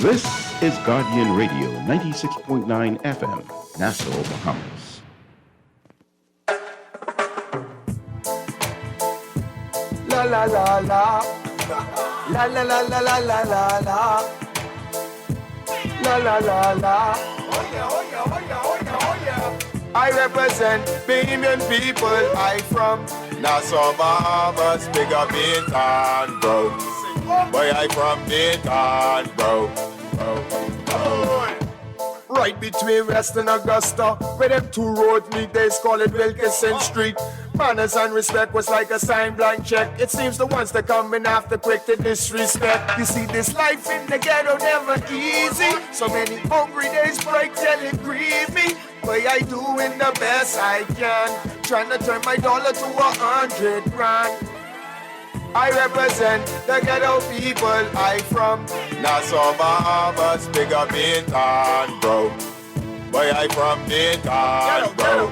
This is Guardian Radio 96.9 FM, Nassau, Bahamas. La la la la. La la la la la la la la. La la la la. Oh yeah, oh yeah, oh yeah, oh yeah, oh yeah. I represent Bahamian people. I from Nassau, Bahamas. Big up Bintan, bro. Boy, I from Bintan, bro. Right between West and Augusta, where them two roads meet, they call it Wilkinson Street. Manners and respect was like a sign blank check. It seems the ones that coming after quick to disrespect. You see, this life in the ghetto never easy. So many hungry days break till it grieve me. But I doing the best I can, trying to turn my dollar to 100 grand. I represent the ghetto people. I from Nassau, Bahamas. Big up Bintan, bro. Boy, I from Bintan, bro.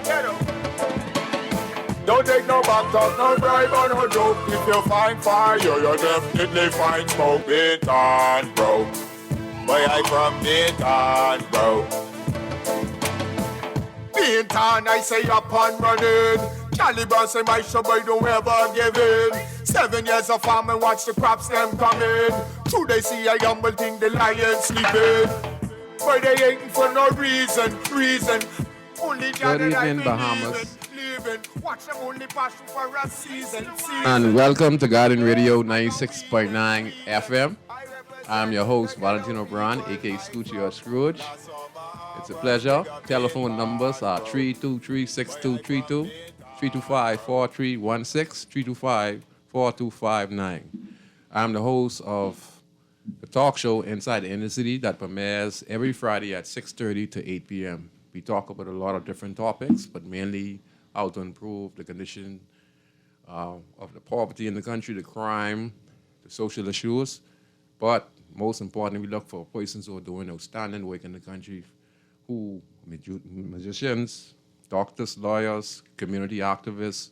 Don't take no back talk, no bribe or no joke. If you find fire, you definitely find smoke. Bintan, bro. Boy, I from Bintan, bro. Bintan, I say up and running. Caliban say my show boy don't ever give in. 7 years of farming, watch the crops them coming. True they see a humble thing, the lion sleeping. But they ain't for no reason. Only Good evening, Bahamas. And welcome to Garden Radio 96.9 FM. I'm your host, Valentino Brown, aka Scoochie or Scrooge. It's a pleasure. Telephone numbers are 323-6232, 325-4316, 325-4259. I'm the host of the talk show Inside the Inner City that premieres every Friday at 6:30 to 8 p.m. We talk about a lot of different topics, but mainly how to improve the condition of the poverty in the country, the crime, the social issues. But most importantly, we look for persons who are doing outstanding work in the country, who musicians, doctors, lawyers, community activists,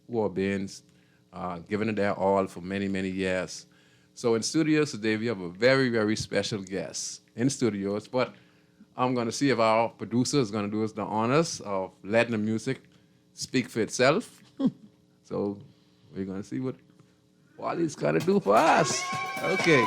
who are being given it their all for many, many years. So in studios today, we have a very, very special guest in studios, but I'm going to see if our producer is going to do us the honors of letting the music speak for itself. So we're going to see what Wally's going to do for us. Okay.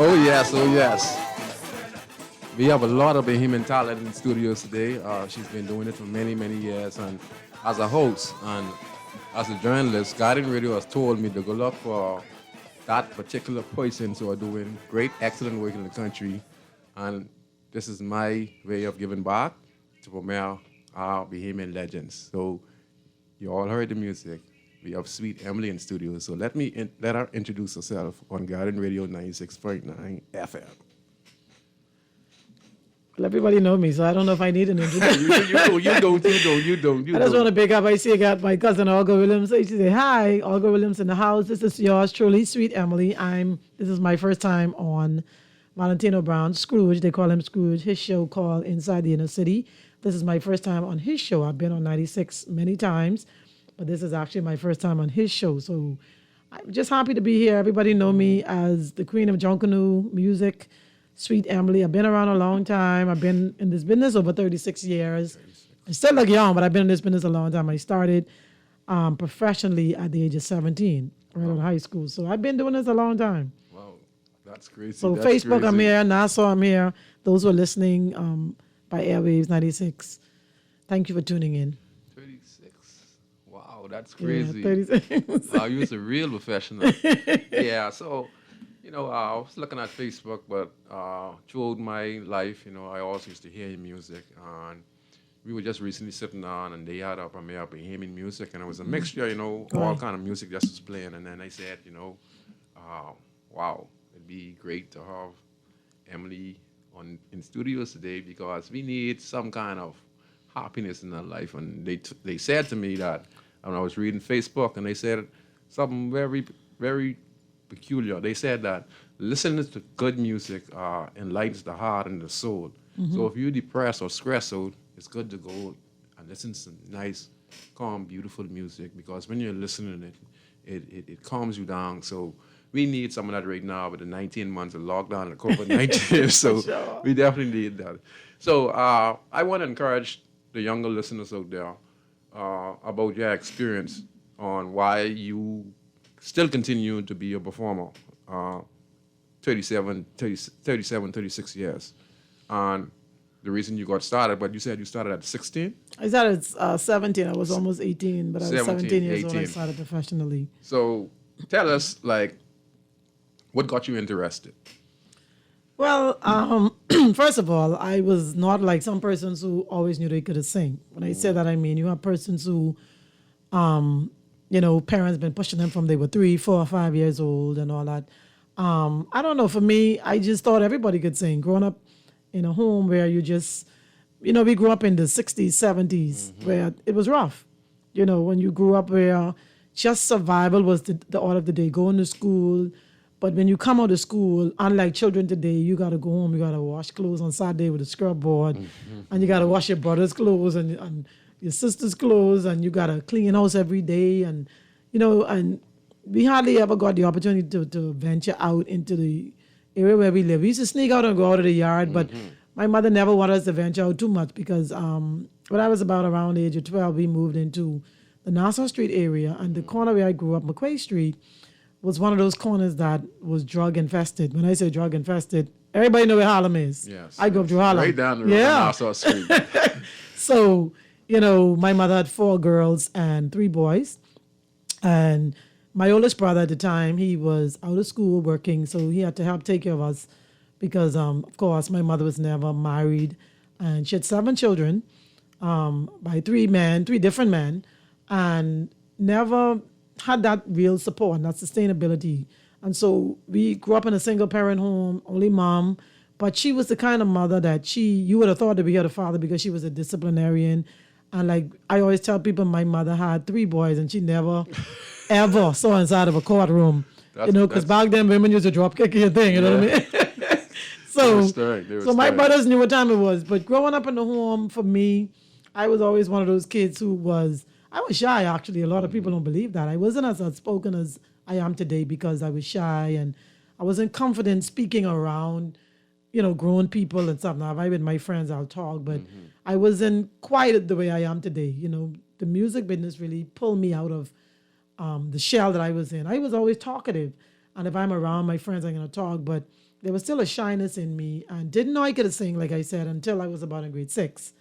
Oh yes, oh yes. We have a lot of Bahamian talent in the studios today. She's been doing it for many, many years, and as a host and as a journalist, Guardian Radio has told me to go look for that particular persons who are doing great, excellent work in the country, and this is my way of giving back to promote our Bahamian legends. So you all heard the music. We have Sweet Emily in studio, so let her introduce herself on Guardian Radio 96.9 FM. Well, everybody know me, so I don't know if I need an introduction. You don't. I just want to pick up. I see I got my cousin Olga Williams. So she say, "Hi, Olga Williams in the house. This is yours truly, Sweet Emily. This is my first time on Valentino Brown Scrooge. They call him Scrooge. His show called Inside the Inner City. This is my first time on his show. I've been on 96 many times, but this is actually my first time on his show. So I'm just happy to be here. Everybody know me as the Queen of Junkanoo music, Sweet Emily. I've been around a long time. I've been in this business over 36 years. I still look young, but I've been in this business a long time. I started professionally at the age of 17, right out of high school. So I've been doing this a long time. Wow, that's crazy. So that's Facebook, crazy. I'm here. Nassau, I'm here. Those who are listening by Airwaves 96, thank you for tuning in. 36. Wow, that's crazy. Yeah, 36. Wow, you was a real professional. Yeah, so, I was looking at Facebook, but throughout my life, I always used to hear your music. And we were just recently sitting down, and they had a premiere of Bahamian music, and it was a mixture, all kind of music just was playing. And then I said, wow, it'd be great to have Emily in studios today because we need some kind of happiness in our life. And they said to me that when I was reading Facebook, and they said something very, very peculiar. They said that listening to good music enlightens the heart and the soul. Mm-hmm. So if you're depressed or stressed out, it's good to go and listen to some nice, calm, beautiful music because when you're listening it calms you down. So we need some of that right now with the 19 months of lockdown and COVID-19. So sure. We definitely need that. So I want to encourage the younger listeners out there about your experience on why you still continue to be a performer 36 years. And the reason you got started, but you said you started at 16? I started at 17. I was almost 18, but I was 17 years 18. old. I started professionally. So tell us, what got you interested? Well, first of all, I was not like some persons who always knew they could sing. When I say that, I mean you have persons who, parents been pushing them from they were 3, 4, 5 years old and all that. I don't know. For me, I just thought everybody could sing. Growing up in a home where you just, we grew up in the 60s, 70s, where it was rough. When you grew up where just survival was the order of the day, going to school. But when you come out of school, unlike children today, you got to go home, you got to wash clothes on Saturday with a scrub board, and you got to wash your brother's clothes and your sister's clothes, and you got to clean house every day. And, and we hardly ever got the opportunity to venture out into the area where we live. We used to sneak out and go out of the yard, but my mother never wanted us to venture out too much because when I was about around the age of 12, we moved into the Nassau Street area, and the corner where I grew up, McQuay Street, was one of those corners that was drug infested. When I say drug infested, everybody know where Harlem is. Yes. I grew up through Harlem. Right down the road, Nassau Street. So, my mother had 4 girls and 3 boys. And my oldest brother at the time, he was out of school working, so he had to help take care of us because, of course, my mother was never married. And she had 7 children by 3 different men, and never had that real support and that sustainability. And so we grew up in a single parent home, only mom, but she was the kind of mother that you would have thought to be her father because she was a disciplinarian. And I always tell people my mother had 3 boys and she never, ever saw inside of a courtroom. Because back then women used to drop kick your thing, you know what I mean? So my brothers knew what time it was. But growing up in the home, for me, I was always one of those kids who I was shy, actually. A lot of people don't believe that. I wasn't as outspoken as I am today because I was shy and I wasn't confident speaking around, grown people and stuff. Now, if I'm with my friends, I'll talk, but I wasn't quite the way I am today. The music business really pulled me out of the shell that I was in. I was always talkative. And if I'm around my friends, I'm going to talk. But there was still a shyness in me, and didn't know I could sing, like I said, until I was about in grade 6.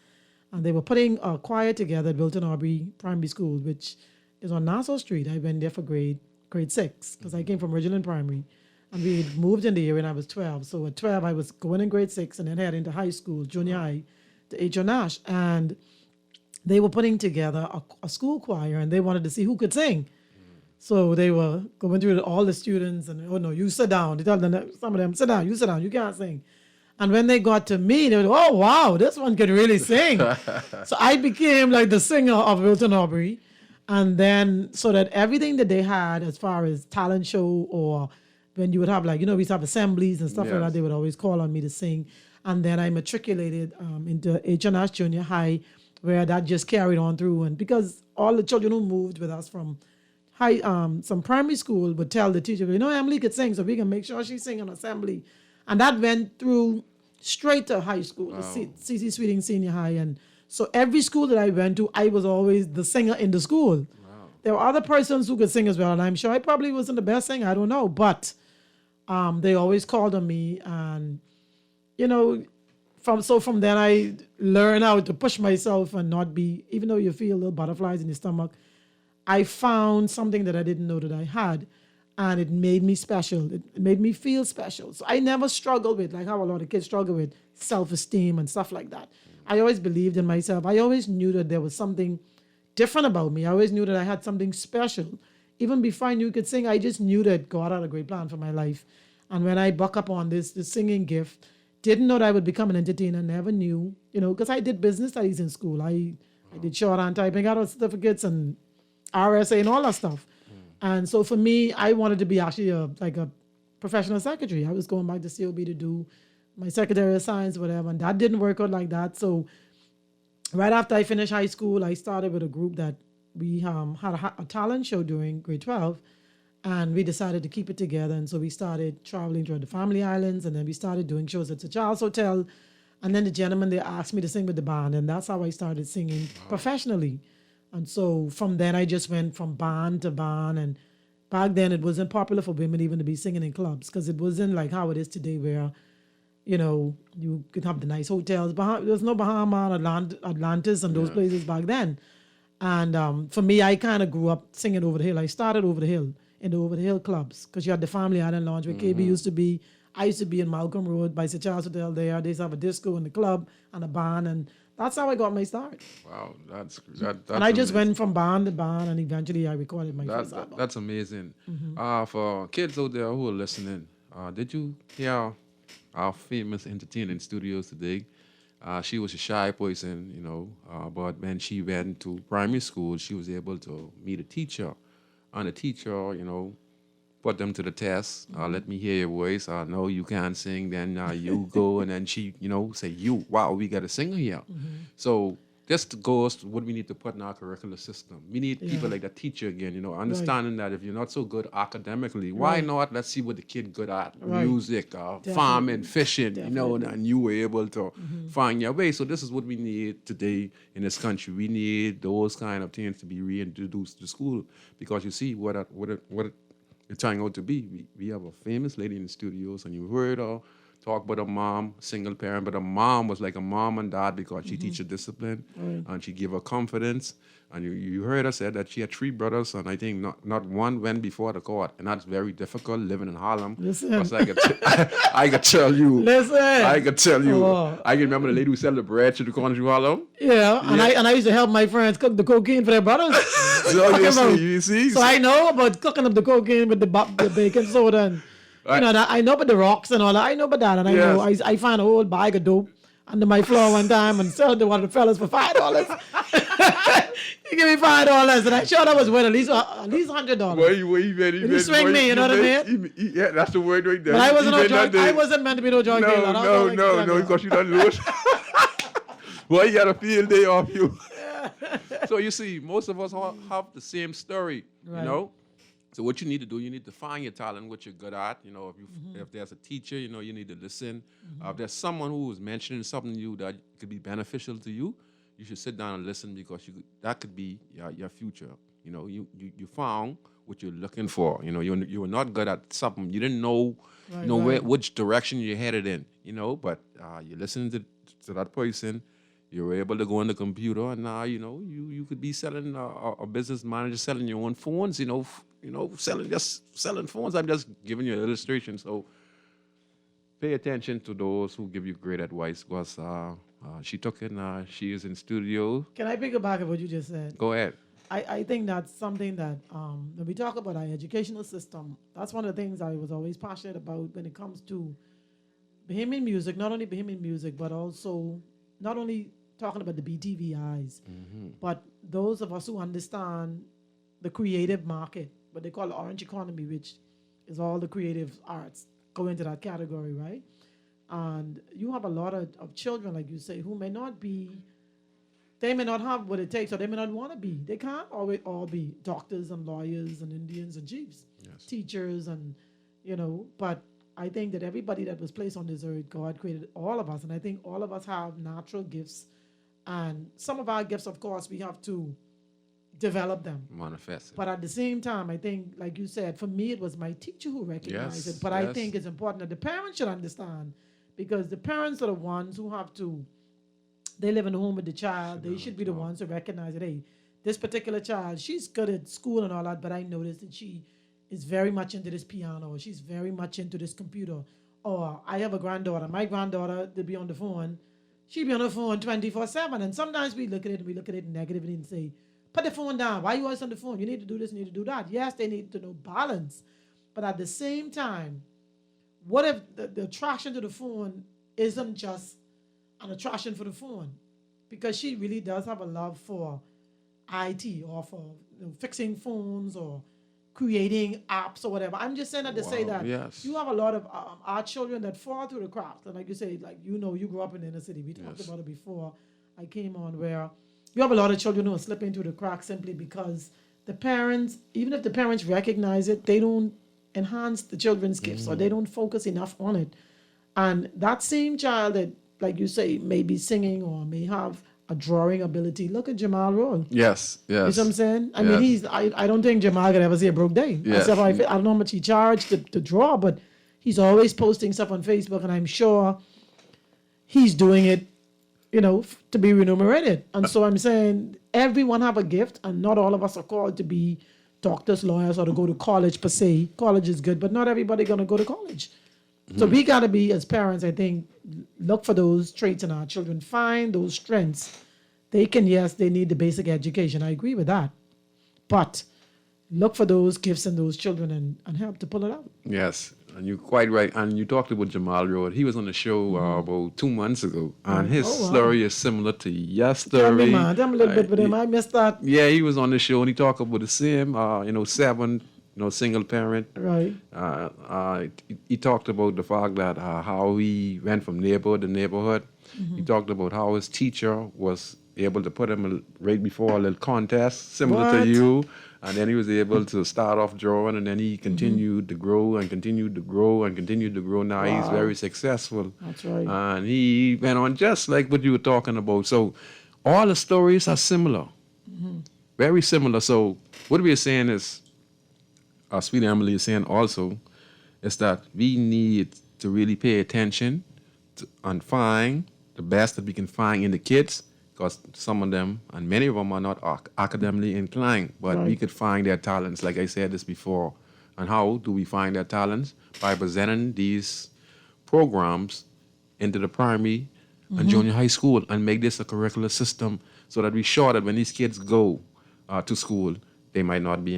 And they were putting a choir together at Wilton Aubrey Primary School, which is on Nassau Street. I went there for grade 6 because I came from Ridgeland Primary. And we moved in the area when I was 12. So at 12, I was going in grade 6 and then heading to high school, junior high, to H.O. Nash. And they were putting together a school choir, and they wanted to see who could sing. So they were going through all the students, and, oh, no, you sit down. They tell them, some of them, sit down, you can't sing. And when they got to me, they were, oh, wow, this one could really sing. So I became like the singer of Wilton Aubrey. And then, so that everything that they had as far as talent show, or when you would have, like, we used to have assemblies and stuff like that, they would always call on me to sing. And then I matriculated into H.N.S. Junior High, where that just carried on through. And because all the children who moved with us from some primary school would tell the teacher, Emily could sing, so we can make sure she's singing assembly. And that went through straight to high school, the C.C. Sweeting Senior High. And so every school that I went to, I was always the singer in the school. Wow. There were other persons who could sing as well, and I'm sure I probably wasn't the best singer, I don't know, but they always called on me. And, from then I learned how to push myself and not be, even though you feel little butterflies in your stomach, I found something that I didn't know that I had, and it made me special. It made me feel special. So I never struggled with, like how a lot of kids struggle with, self-esteem and stuff like that. I always believed in myself. I always knew that there was something different about me. I always knew that I had something special. Even before I knew I could sing, I just knew that God had a great plan for my life. And when I buck up on this singing gift, didn't know that I would become an entertainer, never knew, because I did business studies in school. I did shorthand typing, got certificates and RSA and all that stuff. And so for me, I wanted to be actually a professional secretary. I was going back to COB to do my Secretary of Science, whatever, and that didn't work out like that. So right after I finished high school, I started with a group that we had a talent show during grade 12, and we decided to keep it together. And so we started traveling to the Family Islands, and then we started doing shows at the Charles Hotel. And then the gentleman, they asked me to sing with the band, and that's how I started singing professionally. And so from then, I just went from band to band. And back then, it wasn't popular for women even to be singing in clubs, because it wasn't like how it is today, where, you could have the nice hotels. There was no Bahama, Atlantis, and those places back then. And for me, I kind of grew up singing over the hill. I started over the hill, in the over the hill clubs, because you had the Family Island Lounge where KB used to be. I used to be in Malcolm Road by Sir Charles Hotel there. They used to have a disco in the club and a band, and that's how I got my start. Wow, that's and I just went from band to band, and eventually I recorded my first album. That's amazing. For kids out there who are listening, did you hear our famous entertainer in studios today? She was a shy person, but when she went to primary school, she was able to meet a teacher. And the teacher, put them to the test. Let me hear your voice. No, you can't sing. Then you go, and then she, say, wow, we got a singer here. So this goes to what we need to put in our curricular system. We need people like that teacher again, understanding that if you're not so good academically, why not? Let's see what the kid good at. Music, farming, fishing, and you were able to find your way. So this is what we need today in this country. We need those kind of things to be reintroduced to school, because you see what it's turning out to be. We have a famous lady in the studios, and you heard her talk about a mom, single parent, but a mom was like a mom and dad, because she teaches discipline, and she gave her confidence. And you heard her say that she had 3 brothers, and I think not one went before the court, and that's very difficult living in Harlem. Listen. I could tell you. Listen. I could tell you. Oh. I can remember the lady who sold the bread to the corner of Harlem. Yeah, and I used to help my friends cook the cocaine for their brothers. So you see. So I know about cooking up the cocaine with the baking soda, and I know about the rocks and all that. I know about that, and I know I found a whole bag of dope under my floor one time and sold to one of the fellas for $5. He gave me $5, and I sure that was worth at least $100. Well, he swing me, you know what I mean? Yeah, that's the word right there. But I wasn't meant to be no drug dealer. No, because you done lose. Well, you got a field day off you. So you see, most of us have the same story, So what you need to do, you need to find your talent, what you're good at. If there's a teacher, you need to listen. If there's someone who is mentioning something to you that could be beneficial to you, you should sit down and listen, because that could be your future. You know, you found what you're looking for. You know, you were not good at something. You didn't know, Right, you know, right. which direction you headed in. You know, but you listened to that person. You were able to go on the computer, and now you know you could be selling a business manager selling your own phones. Selling phones. I'm just giving you an illustration. So pay attention to those who give you great advice, because she took it. She is in studio. Can I pick it back at what you just said? Go ahead. I think that's something that when we talk about our educational system, that's one of the things I was always passionate about when it comes to Bahamian music, not only Bahamian music, but also not only talking about the BTVIs, but those of us who understand the creative market, what they call the orange economy, which is all the creative arts go into that category, right? And you have a lot of children, like you say, who may not have what it takes, or they may not want to be. They can't always all be doctors and lawyers and Indians and chiefs, teachers, and, but I think that everybody that was placed on this earth, God created all of us. And I think all of us have natural gifts. And some of our gifts, of course, we have to develop them. Manifest it. But at the same time, I think, like you said, for me, it was my teacher who recognized Yes, it. But I yes. think it's important that the parents should understand, because the parents are the ones who have to, they live in the home with the child. They should be the ones to recognize that, hey, this particular child, she's good at school and all that, but I noticed that she is very much into this piano, or she's very much into this computer. Or I have a granddaughter. My granddaughter, to be on the phone, she'd be on the phone 24/7. And sometimes we look at it negatively and say, put the phone down. Why are you always on the phone? You need to do this, you need to do that. Yes, they need to know balance. But at the same time, what if the attraction to the phone isn't just an attraction for the phone? Because she really does have a love for IT, or for fixing phones, or creating apps, or whatever. I'm just saying that to say that yes. you have a lot of our children that fall through the cracks. And like you say, you grew up in the inner city. We talked about it before I came on, where you have a lot of children who are slipping through the cracks simply because the parents, even if the parents recognize it, they don't enhance the children's gifts, or they don't focus enough on it. And that same child that, like you say, may be singing or may have a drawing ability. Look at Jamal Rowe. Yes. You know what I'm saying? I Yes. mean, I don't think Jamal could ever see a broke day. Yes. I don't know how much he charged to draw, but he's always posting stuff on Facebook, and I'm sure he's doing it, to be remunerated. And so I'm saying everyone have a gift, and not all of us are called to be doctors, lawyers, or to go to college per se. College is good, but not everybody gonna go to college. So we gotta be, as parents, I think, look for those traits in our children, find those strengths. They need the basic education. I agree with that. But look for those gifts in those children and help to pull it out. Yes, and you're quite right. And you talked about Jamal Road. He was on the show about 2 months ago, and his Oh, wow. story is similar to your Tell me, story. man. Tell me a little bit with him. I missed that. Yeah, he was on the show, and he talked about the same, 7, single parent. Right. He talked about the fact that how he went from neighborhood to neighborhood. He talked about how his teacher was able to put him right before a little contest similar What? to you, and then he was able to start off drawing, and then he continued to grow and continued to grow and continued to grow. Now he's very successful. That's right. And he went on just like what you were talking about. So all the stories are similar, very similar. So what we are saying is, Sweet Emily is saying also, is that we need to really pay attention and find the best that we can find in the kids, because some of them, and many of them, are not academically inclined, but we Right. could find their talents, like I said this before. And how do we find their talents? By presenting these programs into the primary and junior high school, and make this a curricular system, so that we're sure that when these kids go to school, they might not be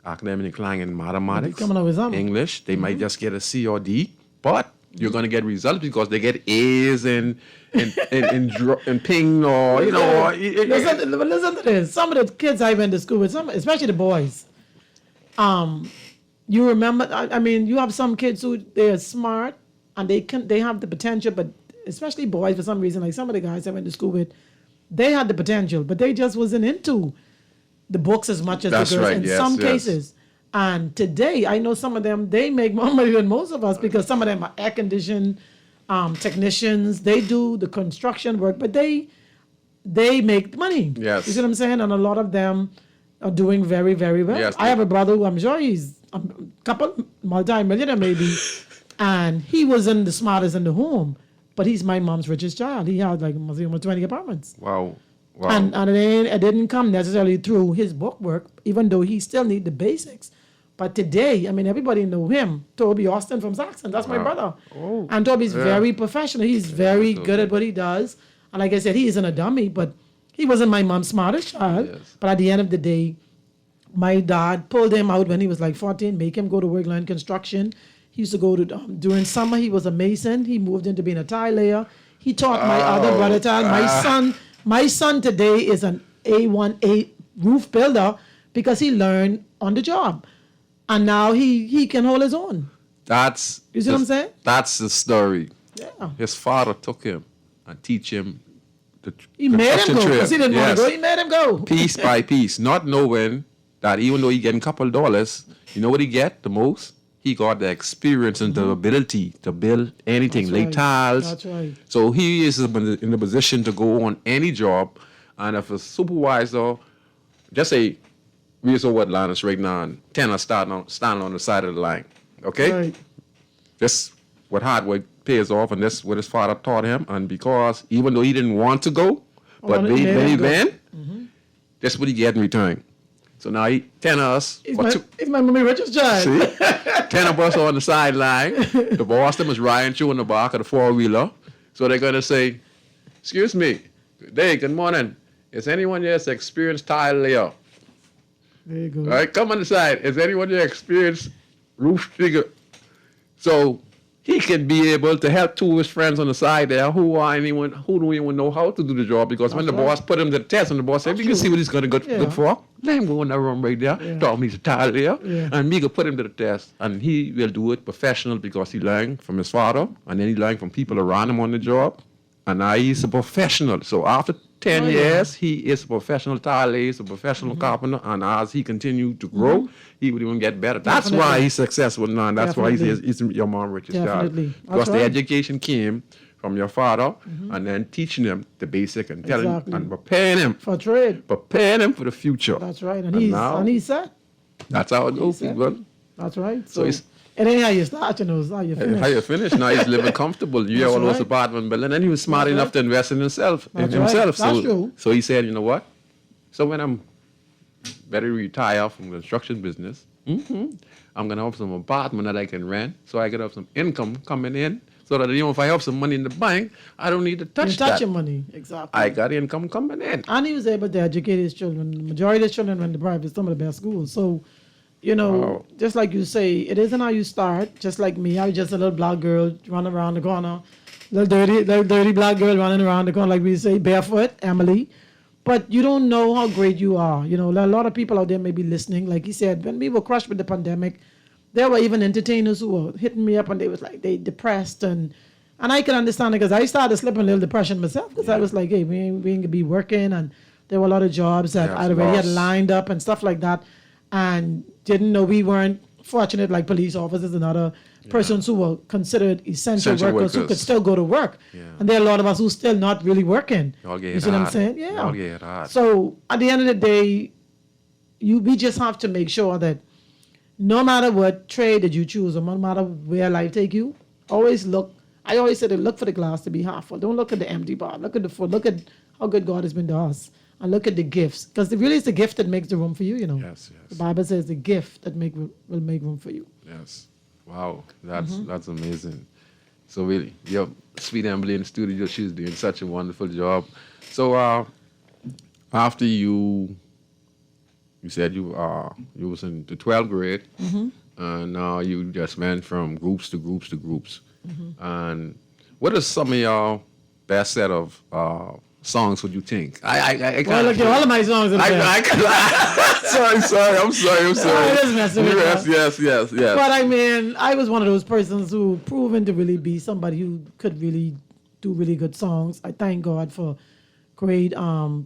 academically inclined in mathematics, coming up with something. English. They might just get a C or D, but you're going to get results because they get A's in ping, or Listen to this. Some of the kids I went to school with, especially the boys. You remember? I mean, you have some kids who they're smart and they have the potential, but especially boys for some reason. Like some of the guys I went to school with, they had the potential, but they just wasn't into the books as much as That's the girls right, in yes, some yes. cases. And today, I know some of them, they make more money than most of us, because some of them are air conditioned technicians. They do the construction work, but they make money. Yes. You see what I'm saying? And a lot of them, are doing very, very well. Yes, I have a brother who I'm sure he's a couple multi-millionaire maybe, and he wasn't the smartest in the home, but he's my mom's richest child. He had like almost 20 apartments. Wow. Wow. And it didn't come necessarily through his book work, even though he still need the basics. But today, I mean, everybody know him. Toby Austin from Saxon. That's my brother. Oh, and Toby's yeah. very professional. He's very so good at what he does. And like I said, he isn't a dummy, but he wasn't my mom's smartest child. Yes. But at the end of the day, my dad pulled him out when he was like 14, make him go to work line construction. He used to go to, during summer, he was a mason. He moved into being a tile layer. He taught my other brother tile. My son today is an A1A roof builder because he learned on the job. And now he can hold his own. That's You see what I'm saying? That's the story. Yeah. His father took him and teach him the He made him construction go trade. because he didn't want to go. He made him go. Piece by piece, not knowing that even though he getting a couple $, you know what he get the most? He got the experience and the ability to build anything, That's lay right. tiles. That's right. So he is in the position to go on any job, and if a supervisor, just say, we is over Atlantis right now, and 10 are standing on the side of the line, okay? Right. This what hard work pays off, and this what his father taught him. And because even though he didn't want to go, but he made when he him go. went, that's what he get in return. So now 10 of us, He's or two, my mommy richest child. see, 10 of us are on the sideline. The boss them is riding through in the back of the four-wheeler. So they're gonna say, "Excuse me, good day, good morning. Is anyone here experienced tile layer? There you go. All right, come on the side. Is anyone here experienced roof digger?" So he can be able to help two of his friends on the side there who don't even know how to do the job, because when the That's right. boss put him to the test and the boss said, "We can see what he's gonna good Yeah. for. Let him go in that room right there, Yeah. taught me to tile there, Yeah. and me can put him to the test, and he will do it professional because he learned from his father, and then he learned from people around him on the job, and now he's a professional. So after 10 Oh, yeah. years, he is a professional tile layer, he's a professional carpenter, and as he continued to grow, he would even get better. That's why Definitely. he's successful now, and that's why Definitely. he's your mom richest child. Definitely. That's Because the right. education came from your father, and then teaching him the basic and telling Exactly. and preparing him for the future. That's right. And now, he's set. that's how it goes, set. people. That's right. So So, it's- it ain't how you start, you know, it's how you finish. How you finish? Now he's living comfortable. You That's have all those right. apartment building, and he was smart That's enough right. to invest in himself. That's right. That's So, true. so he said, "You know what? So when I'm better retire from the construction business, I'm gonna have some apartment that I can rent, so I can have some income coming in, so that if I have some money in the bank, I don't need to You touch touch that. your money. Exactly. I got income coming in." And he was able to educate his children. The majority of his children went to private, some of the best schools. So, you know, Wow. just like you say, it isn't how you start. Just like me, I was just a little black girl running around the corner, little dirty black girl running around the corner, like we say, barefoot, Emily. But you don't know how great you are. You know, a lot of people out there may be listening. Like he said, when we were crushed with the pandemic, there were even entertainers who were hitting me up and they was like, they depressed. And I can understand it because I started slipping a little depression myself because I was like, hey, we ain't going to be working. And there were a lot of jobs that Yeah, I already had loss. lined up and stuff like that. And didn't know we weren't fortunate like police officers and other persons who were considered essential workers who could still go to work. Yeah. And there are a lot of us who still not really working. Y'all get You see what I'm hard. saying? Yeah. Y'all get hard. So at the end of the day, we just have to make sure that no matter what trade that you choose or no matter where life take you, always look. I always say to look for the glass to be half full. Don't look at the empty bar. Look at the full. Look at how good God has been to us, and look at the gifts, because really it's the gift that makes the room for you. You know. Yes, yes. The Bible says the gift that will make room for you. Yes. Wow, that's amazing. So really, your sweet Emily in the studio, she's doing such a wonderful job. So after you said you was in the 12th grade, and now you just went from groups to groups to groups. And what are some of your best set of songs would you think? I Well, look, all of my songs are the best. sorry, I'm sorry. I'm just messing with you. Yes. But I mean, I was one of those persons who proven to really be somebody who could really do really good songs. I thank God for great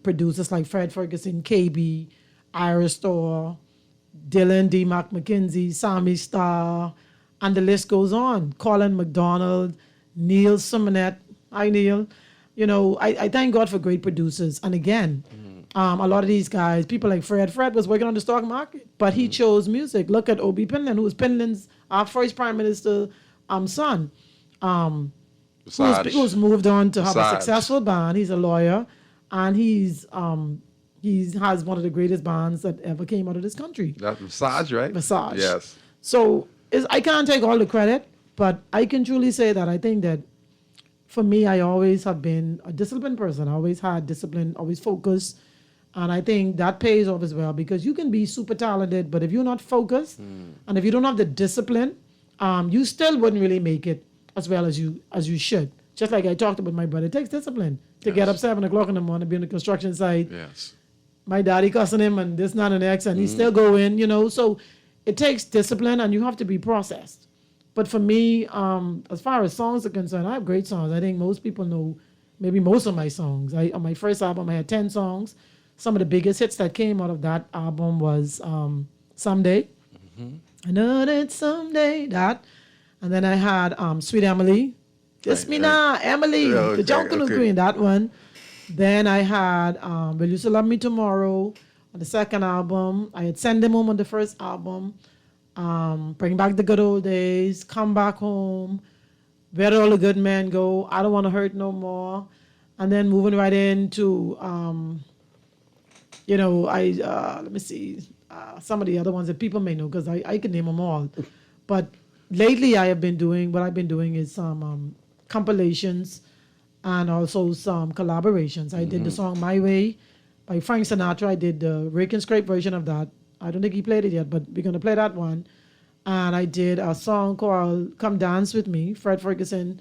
producers like Fred Ferguson, KB, Ira Storr, Dylan D. McKenzie, Sammy Starr, and the list goes on. Colin McDonald, Neil Simonet. Hi, Neil. You know, I thank God for great producers. And again, A lot of these guys, people like Fred. Fred was working on the stock market, but he chose music. Look at O.B. Pinland, who was Pinland's our first prime minister son. Who's moved on to have a successful band. He's a lawyer, and he has one of the greatest bands that ever came out of this country. That's Visage, right? Visage. Yes. So I can't take all the credit, but I can truly say that I think that for me, I always have been a disciplined person. I always had discipline, always focused. And I think that pays off as well, because you can be super talented, but if you're not focused and if you don't have the discipline, you still wouldn't really make it as well as you should. Just like I talked about my brother, it takes discipline to get up 7 o'clock in the morning, be on the construction site. Yes. My daddy cussing him and this, not an ex, and he's still going, So it takes discipline, and you have to be processed. But for me, as far as songs are concerned, I have great songs. I think most people know maybe most of my songs. On my first album, I had 10 songs. Some of the biggest hits that came out of that album was Someday. I know that someday, that. And then I had Sweet Emily. Kiss Me Now, Emily, the Jungle Queen, that one. Then I had Will You Still Love Me Tomorrow on the second album. I had Send Them Home on the first album. Bring Back the Good Old Days, Come Back Home, Where Did All the Good Men Go, I Don't Want to Hurt No More. And then moving right into... let me see, some of the other ones that people may know, because I can name them all. But lately I've been doing is some compilations and also some collaborations. I did the song My Way by Frank Sinatra. I did the Rake and Scrape version of that. I don't think he played it yet, but we're going to play that one. And I did a song called Come Dance With Me. Fred Ferguson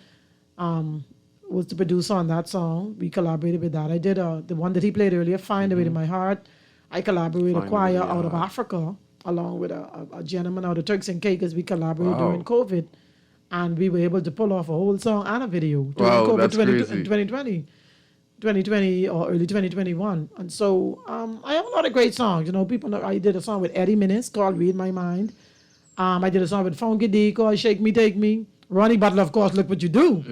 was the producer on that song. We collaborated with that. I did the one that he played earlier, Find a Way to My Heart. I collaborated with a choir out of Africa, along with a gentleman out of Turks and Caicos. We collaborated during COVID, and we were able to pull off a whole song and a video during COVID that's crazy. in 2020 or early 2021. And so I have a lot of great songs. People know I did a song with Eddie Minnis called Read My Mind. I did a song with Funky D called Shake Me, Take Me. Ronnie Butler, of course, Look What You Do.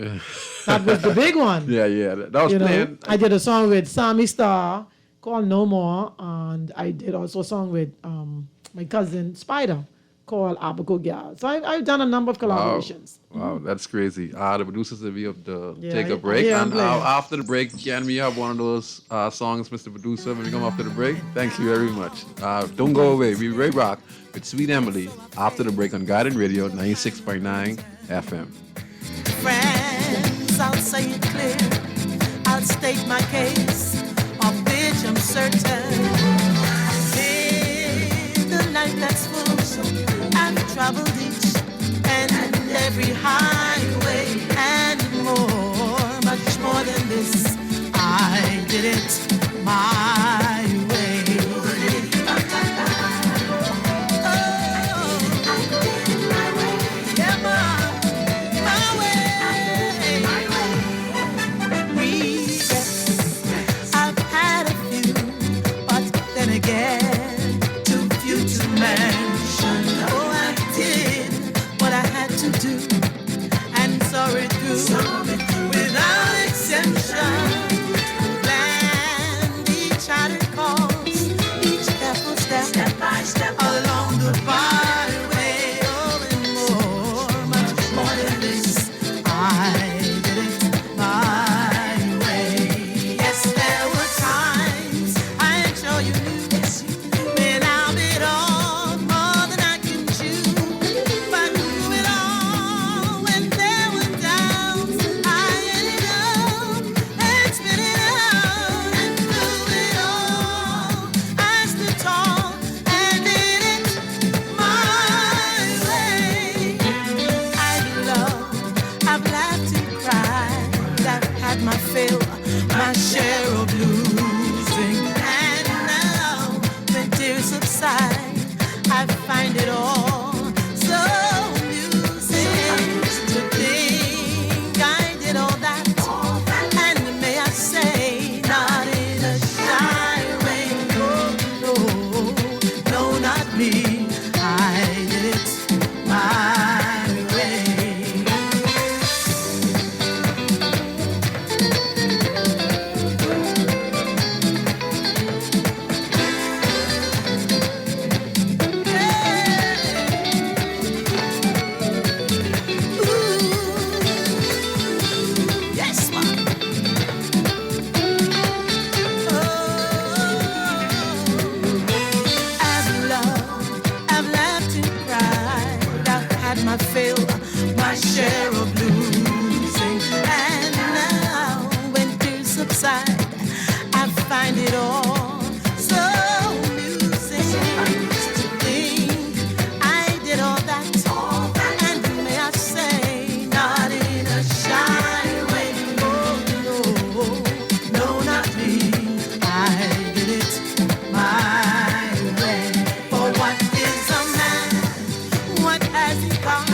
That was the big one. Yeah. That was playing. I did a song with Sammy Starr called No More, and I did also a song with my cousin Spider called Abaco Gal. So I've done a number of collaborations. Wow, that's crazy. The producers will be up to take a break. And after the break, can we have one of those songs, Mr. Producer, when we come after the break? Thank you very much. Don't go away. We'll be right back with Sweet Emily after the break on Guided Radio 96.9 FM. Friends, I'll say it clear. I'll state my case, of which I'm certain. Live a life that's full. I've traveled each and every highway and more, much more than this. I did it my way. Without exemption, land each charted course, each careful step by step along the byway. Oh, and more, much more than this, I did it my way. Yes, there were times I'm sure you knew when I bit off more than I can chew, but through it all, when there were doubts, I ended up and spit it out, and through it all, I stood tall and did it my way. I've loved, I've laughed and cried, I've had my fill, my share of losing, and now when tears subside, I find it all so amusing to think I did all that, and may I say, not in a shy way. Oh, no, not me. I did it my way. I feel my share of losing. And now when tears subside, I find it all so amusing. I used to think I did all that, and may I say, not in a shy way. Oh no, no, not me. I did it my way. For what is a man? What has he got?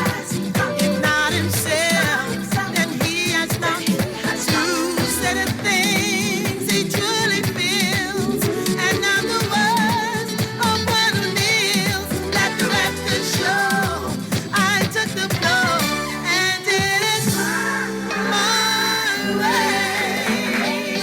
If not himself, then he has done to say the things he truly feels. And I'm the worst of one who kneels. Let the record show I took the blow and did it my way.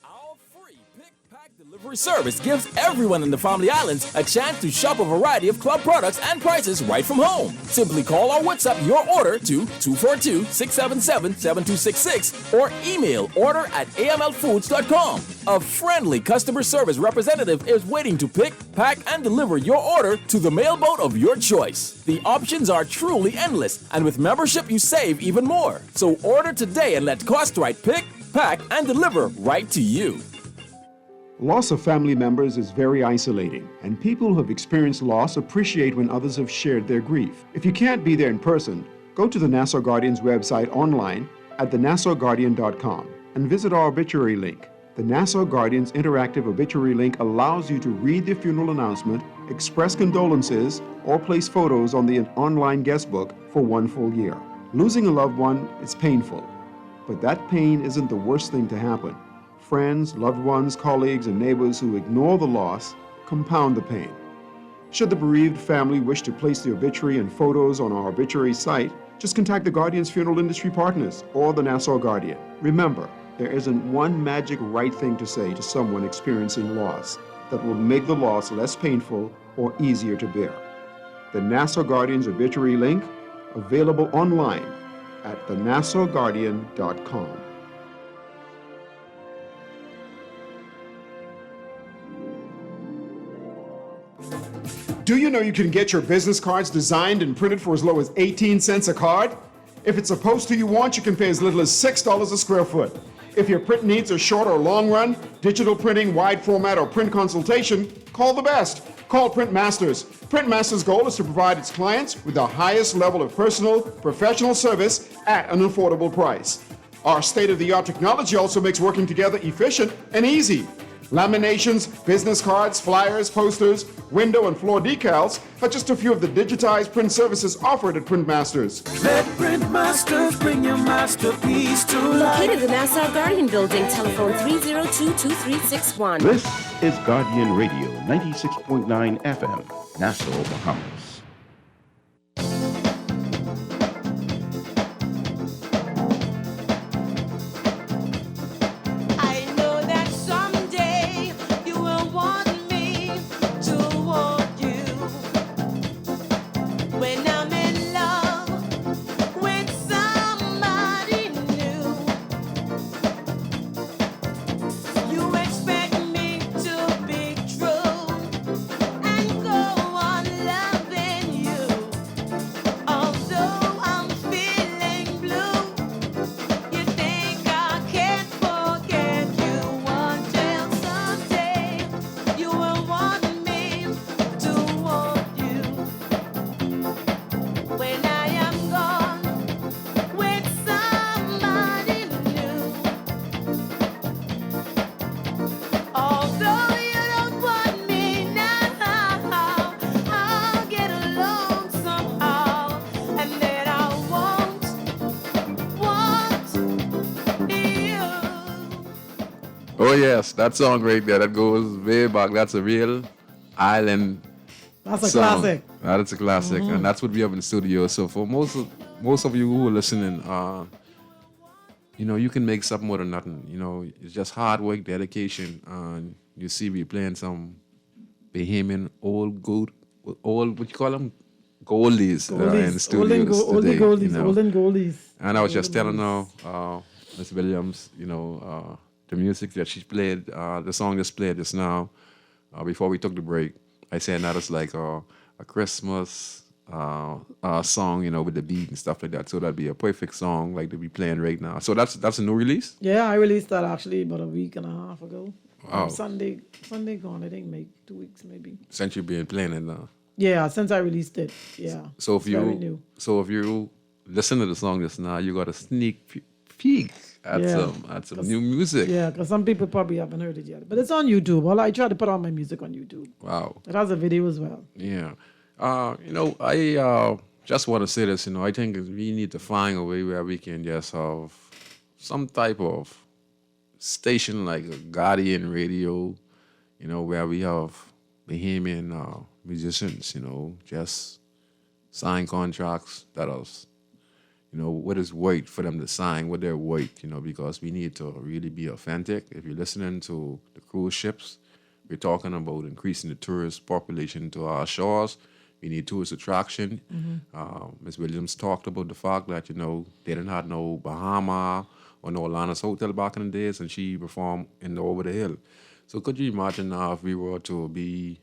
Our free pick, pack, delivery service gives everyone in the Family Islands a chance to shop a variety of club products and prices right from home. Simply call or WhatsApp your order to 242-677-7266 or email order@amlfoods.com. A friendly customer service representative is waiting to pick, pack, and deliver your order to the mailboat of your choice. The options are truly endless, and with membership you save even more. So order today and let Costrite pick, pack, and deliver right to you. Loss of family members is very isolating, and people who have experienced loss appreciate when others have shared their grief. If you can't be there in person, go to the Nassau Guardian's website online at thenassauguardian.com and visit our obituary link. The Nassau Guardian's interactive obituary link allows you to read the funeral announcement, express condolences, or place photos on the online guest book for 1 full year. Losing a loved one is painful, but that pain isn't the worst thing to happen. Friends, loved ones, colleagues, and neighbors who ignore the loss compound the pain. Should the bereaved family wish to place the obituary and photos on our obituary site, just contact the Guardian's Funeral Industry Partners or the Nassau Guardian. Remember, there isn't one magic right thing to say to someone experiencing loss that will make the loss less painful or easier to bear. The Nassau Guardian's obituary link, available online at thenassauguardian.com. Do you know you can get your business cards designed and printed for as low as 18 cents a card? If it's a poster you want, you can pay as little as $6 a square foot. If your print needs are short or long run, digital printing, wide format, or print consultation, call the best. Call Print Masters. Print Masters' goal is to provide its clients with the highest level of personal, professional service at an affordable price. Our state-of-the-art technology also makes working together efficient and easy. Laminations, business cards, flyers, posters, window and floor decals are just a few of the digitized print services offered at Print Masters. Let Print Masters bring your masterpiece to life. Located in the Nassau Guardian Building, telephone 302-2361. This is Guardian Radio 96.9 FM, Nassau, Bahamas. Oh yes, that song right there, that goes way back. That's a real island That's a song. classic. That's a classic, and that's what we have in the studio. So for most of you who are listening, you can make something out of nothing. It's just hard work, dedication, and you see we playing some Bahamian old what you call them? Goldies in the studios today. Olden goldies. And I was just telling her, Miss Williams, the music that she played, the song just played just now, before we took the break. I said that is like a a Christmas song, with the beat and stuff like that. So that'd be a perfect song like to be playing right now. So that's a new release? Yeah, I released that actually about a week and a half ago. Wow. Sunday gone, I think, maybe 2 weeks maybe. Since you've been playing it now. Yeah, since I released it. Yeah. So if It's very new. if you listen to the song just now, you got a sneak peek at Yeah. some new music. Yeah, because some people probably haven't heard it yet. But it's on YouTube. Well, I try to put all my music on YouTube. Wow. It has a video as well. Yeah. I just want to say this, I think we need to find a way where we can just have some type of station like a Guardian Radio, where we have Bahamian musicians, just sign contracts that us, what is worth for them to sign, what they're worth, because we need to really be authentic. If you're listening to the cruise ships, we're talking about increasing the tourist population to our shores. We need tourist attraction. Ms. Williams talked about the fact that, they didn't have no Bahama or no Atlantis Hotel back in the days, and she performed in the Over the Hill. So could you imagine now if we were to be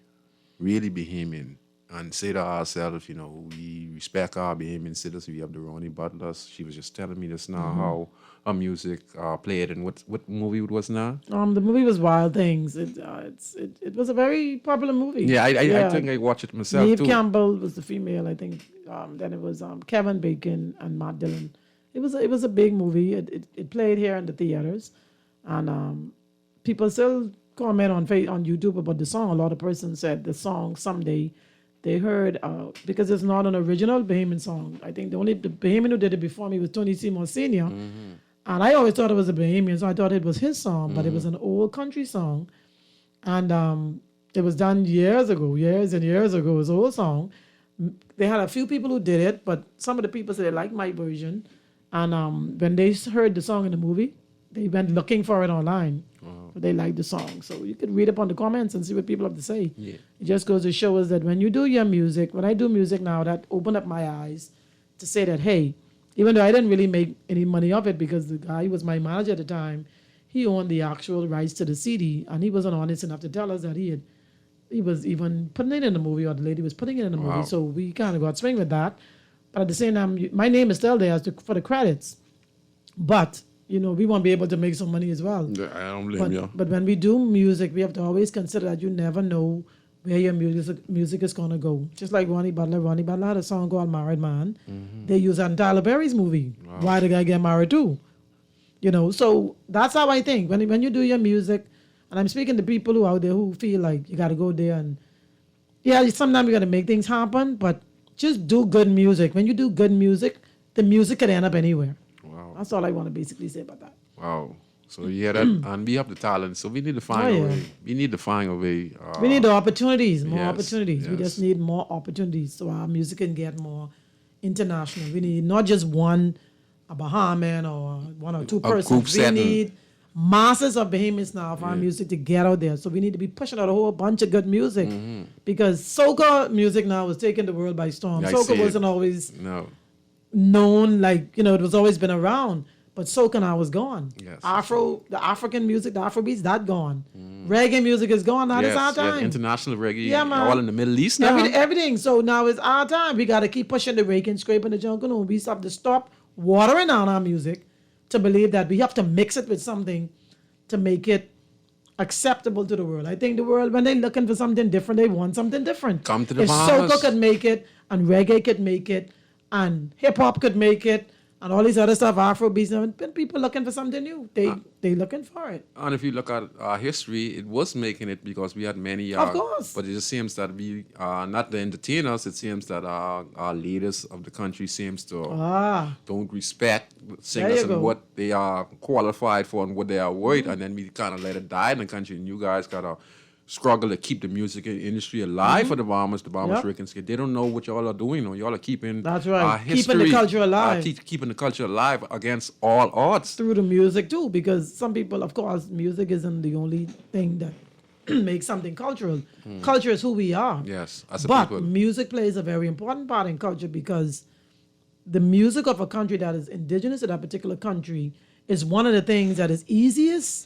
really Bahamian and say to ourselves, we respect our Bahamian citizens. We have the Ronnie Butlers. She was just telling me just now how her music played, and what movie it was now? The movie was Wild Things. It was a very popular movie. Yeah, I think I watched it myself Neve too. Campbell was the female, I think. Then it was Kevin Bacon and Matt Dillon. It was a big movie. It played here in the theaters, and people still comment on YouTube about the song. A lot of persons said the song someday they heard because it's not an original Bahamian song. I think the Bahamian who did it before me was Tony Seymour Sr. And I always thought it was a Bahamian, so I thought it was his song, but it was an old country song, and it was done years and years ago. It was an old song. They had a few people who did it, but some of the people said they liked my version. And when they heard the song in the movie, they went looking for it online. Wow. They liked the song. So you could read up on the comments and see what people have to say. Yeah. It just goes to show us that when you do your music, when I do music now, that opened up my eyes to say that, hey, even though I didn't really make any money off it because the guy who was my manager at the time, he owned the actual rights to the CD, and he wasn't honest enough to tell us that he was even putting it in the movie, or the lady was putting it in the movie. So we kind of got swing with that. But at the same time, my name is still there for the credits. But, we won't be able to make some money as well. Yeah, I don't blame you. But when we do music, we have to always consider that you never know where your music is going to go. Just like Ronnie Butler. Ronnie Butler had a song called Married Man. They use that in Tyler Perry's movie. Wow. Why the guy get married too? So that's how I think. When you do your music, and I'm speaking to people who out there who feel like you got to go there and, sometimes you got to make things happen, but just do good music. When you do good music, the music can end up anywhere. Wow. That's all I want to basically say about that. Wow. So that, and we have the talent. So we need to find a way. We need to find a way. We need the opportunities, more opportunities. Yes. We just need more opportunities so our music can get more international. We need not just a Bahamian or one or two persons. We need masses of Bahamians now for our music to get out there. So we need to be pushing out a whole bunch of good music because soca music now is taking the world by storm. Soca wasn't always known, like, it was always been around, but soca now is gone. Yes, the African music, the Afrobeats, that gone. Reggae music is gone. Now it's our time. International reggae, all in the Middle East now. Everything. So now it's our time. We got to keep pushing the rake and scraping the jungle. And we have to stop watering down our music to believe that we have to mix it with something to make it acceptable to the world. I think the world, when they're looking for something different, they want something different. Come to the If Bahamas. soca could make it, and reggae could make it, and hip-hop could make it, and all these other stuff, Afrobeats, and people looking for something new. They looking for it. And if you look at our history, it was making it because we had many. Of course. But it just seems that we are not the entertainers. It seems that our leaders of the country seems to don't respect singers and what they are qualified for and what they are worth. And then we kind of let it die in the country. And you guys got to struggle to keep the music industry alive for the Bahamas Rickens. They don't know what y'all are doing. Y'all are keeping our history, keeping the culture alive. Keeping the culture alive against all odds. Through the music too, because some people, of course, music isn't the only thing that makes something cultural. Culture is who we are. Yes, as a but people. Music plays a very important part in culture because the music of a country that is indigenous to that particular country is one of the things that is easily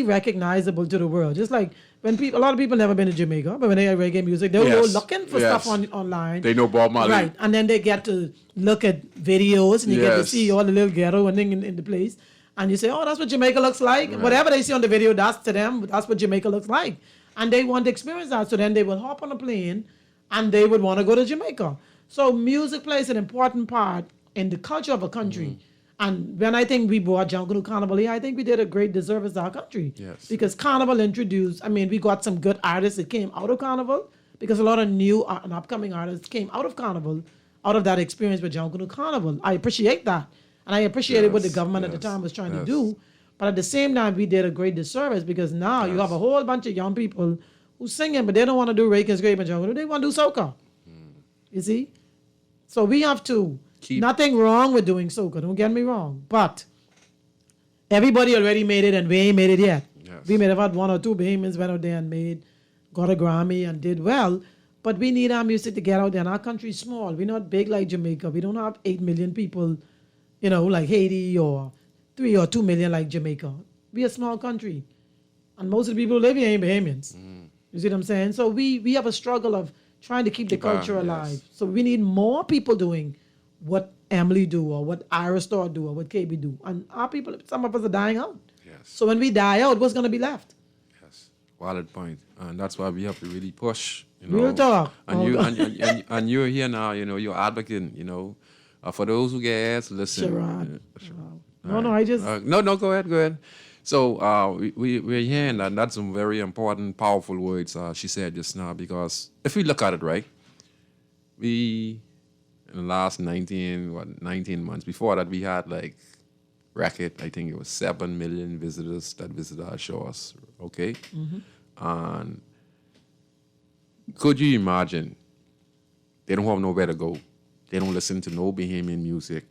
recognizable to the world. Just like when people, a lot of people never been to Jamaica, but when they hear reggae music, they'll go Yes. looking for Yes. stuff online. They know Bob Marley. Right, and then they get to look at videos and you get to Yes. see all the little ghetto and thing in the place. And you say, oh, that's what Jamaica looks like. Whatever they see on the video, that's to them, that's what Jamaica looks like. And they want to experience that. So then they will hop on a plane and they would want to go to Jamaica. So music plays an important part in the culture of a country. And when I think we brought Jungle Carnival here, I think we did a great disservice to our country. Yes. Because Carnival introduced, I mean, we got some good artists that came out of Carnival, because a lot of new and upcoming artists came out of Carnival, out of that experience with Jungle Carnival. I appreciate that. And I appreciated what the Yes, government at the yes, time was trying to yes. do. But at the same time, we did a great disservice, because now you have a whole bunch of young people who singing, but they don't want to do Rake and Scrape and Jungle. They want to do soca. You see? So we have to. Nothing wrong with doing soca, don't get me wrong. But everybody already made it and we ain't made it yet. Yes. We may have had one or two Bahamians went out there and got a Grammy and did well. But we need our music to get out there. And our country's small. We're not big like Jamaica. We don't have 8 million people, like Haiti, or 3 or 2 million like Jamaica. We're a small country. And most of the people who live here ain't Bahamians. You see what I'm saying? So we have a struggle of trying to keep the culture alive. yes. So we need more people doing what Emily do, or what Ira Star do, or what KB do. And our people, some of us are dying out. Yes. So when we die out, what's going to be left? Yes, valid point, and that's why we have to really push. Real talk. And Oh, you God. and you're here now. You're advocating. For those who get asked, listen. Sherrod. No, I just... No, go ahead. So we're hearing that. That's some very important, powerful words she said just now. Because if we look at it, right, we in the last 19 months. Before that, we had like record. I think it was 7 million visitors that visited our shores. Okay, and could you imagine? They don't have nowhere to go. They don't listen to no Bahamian music.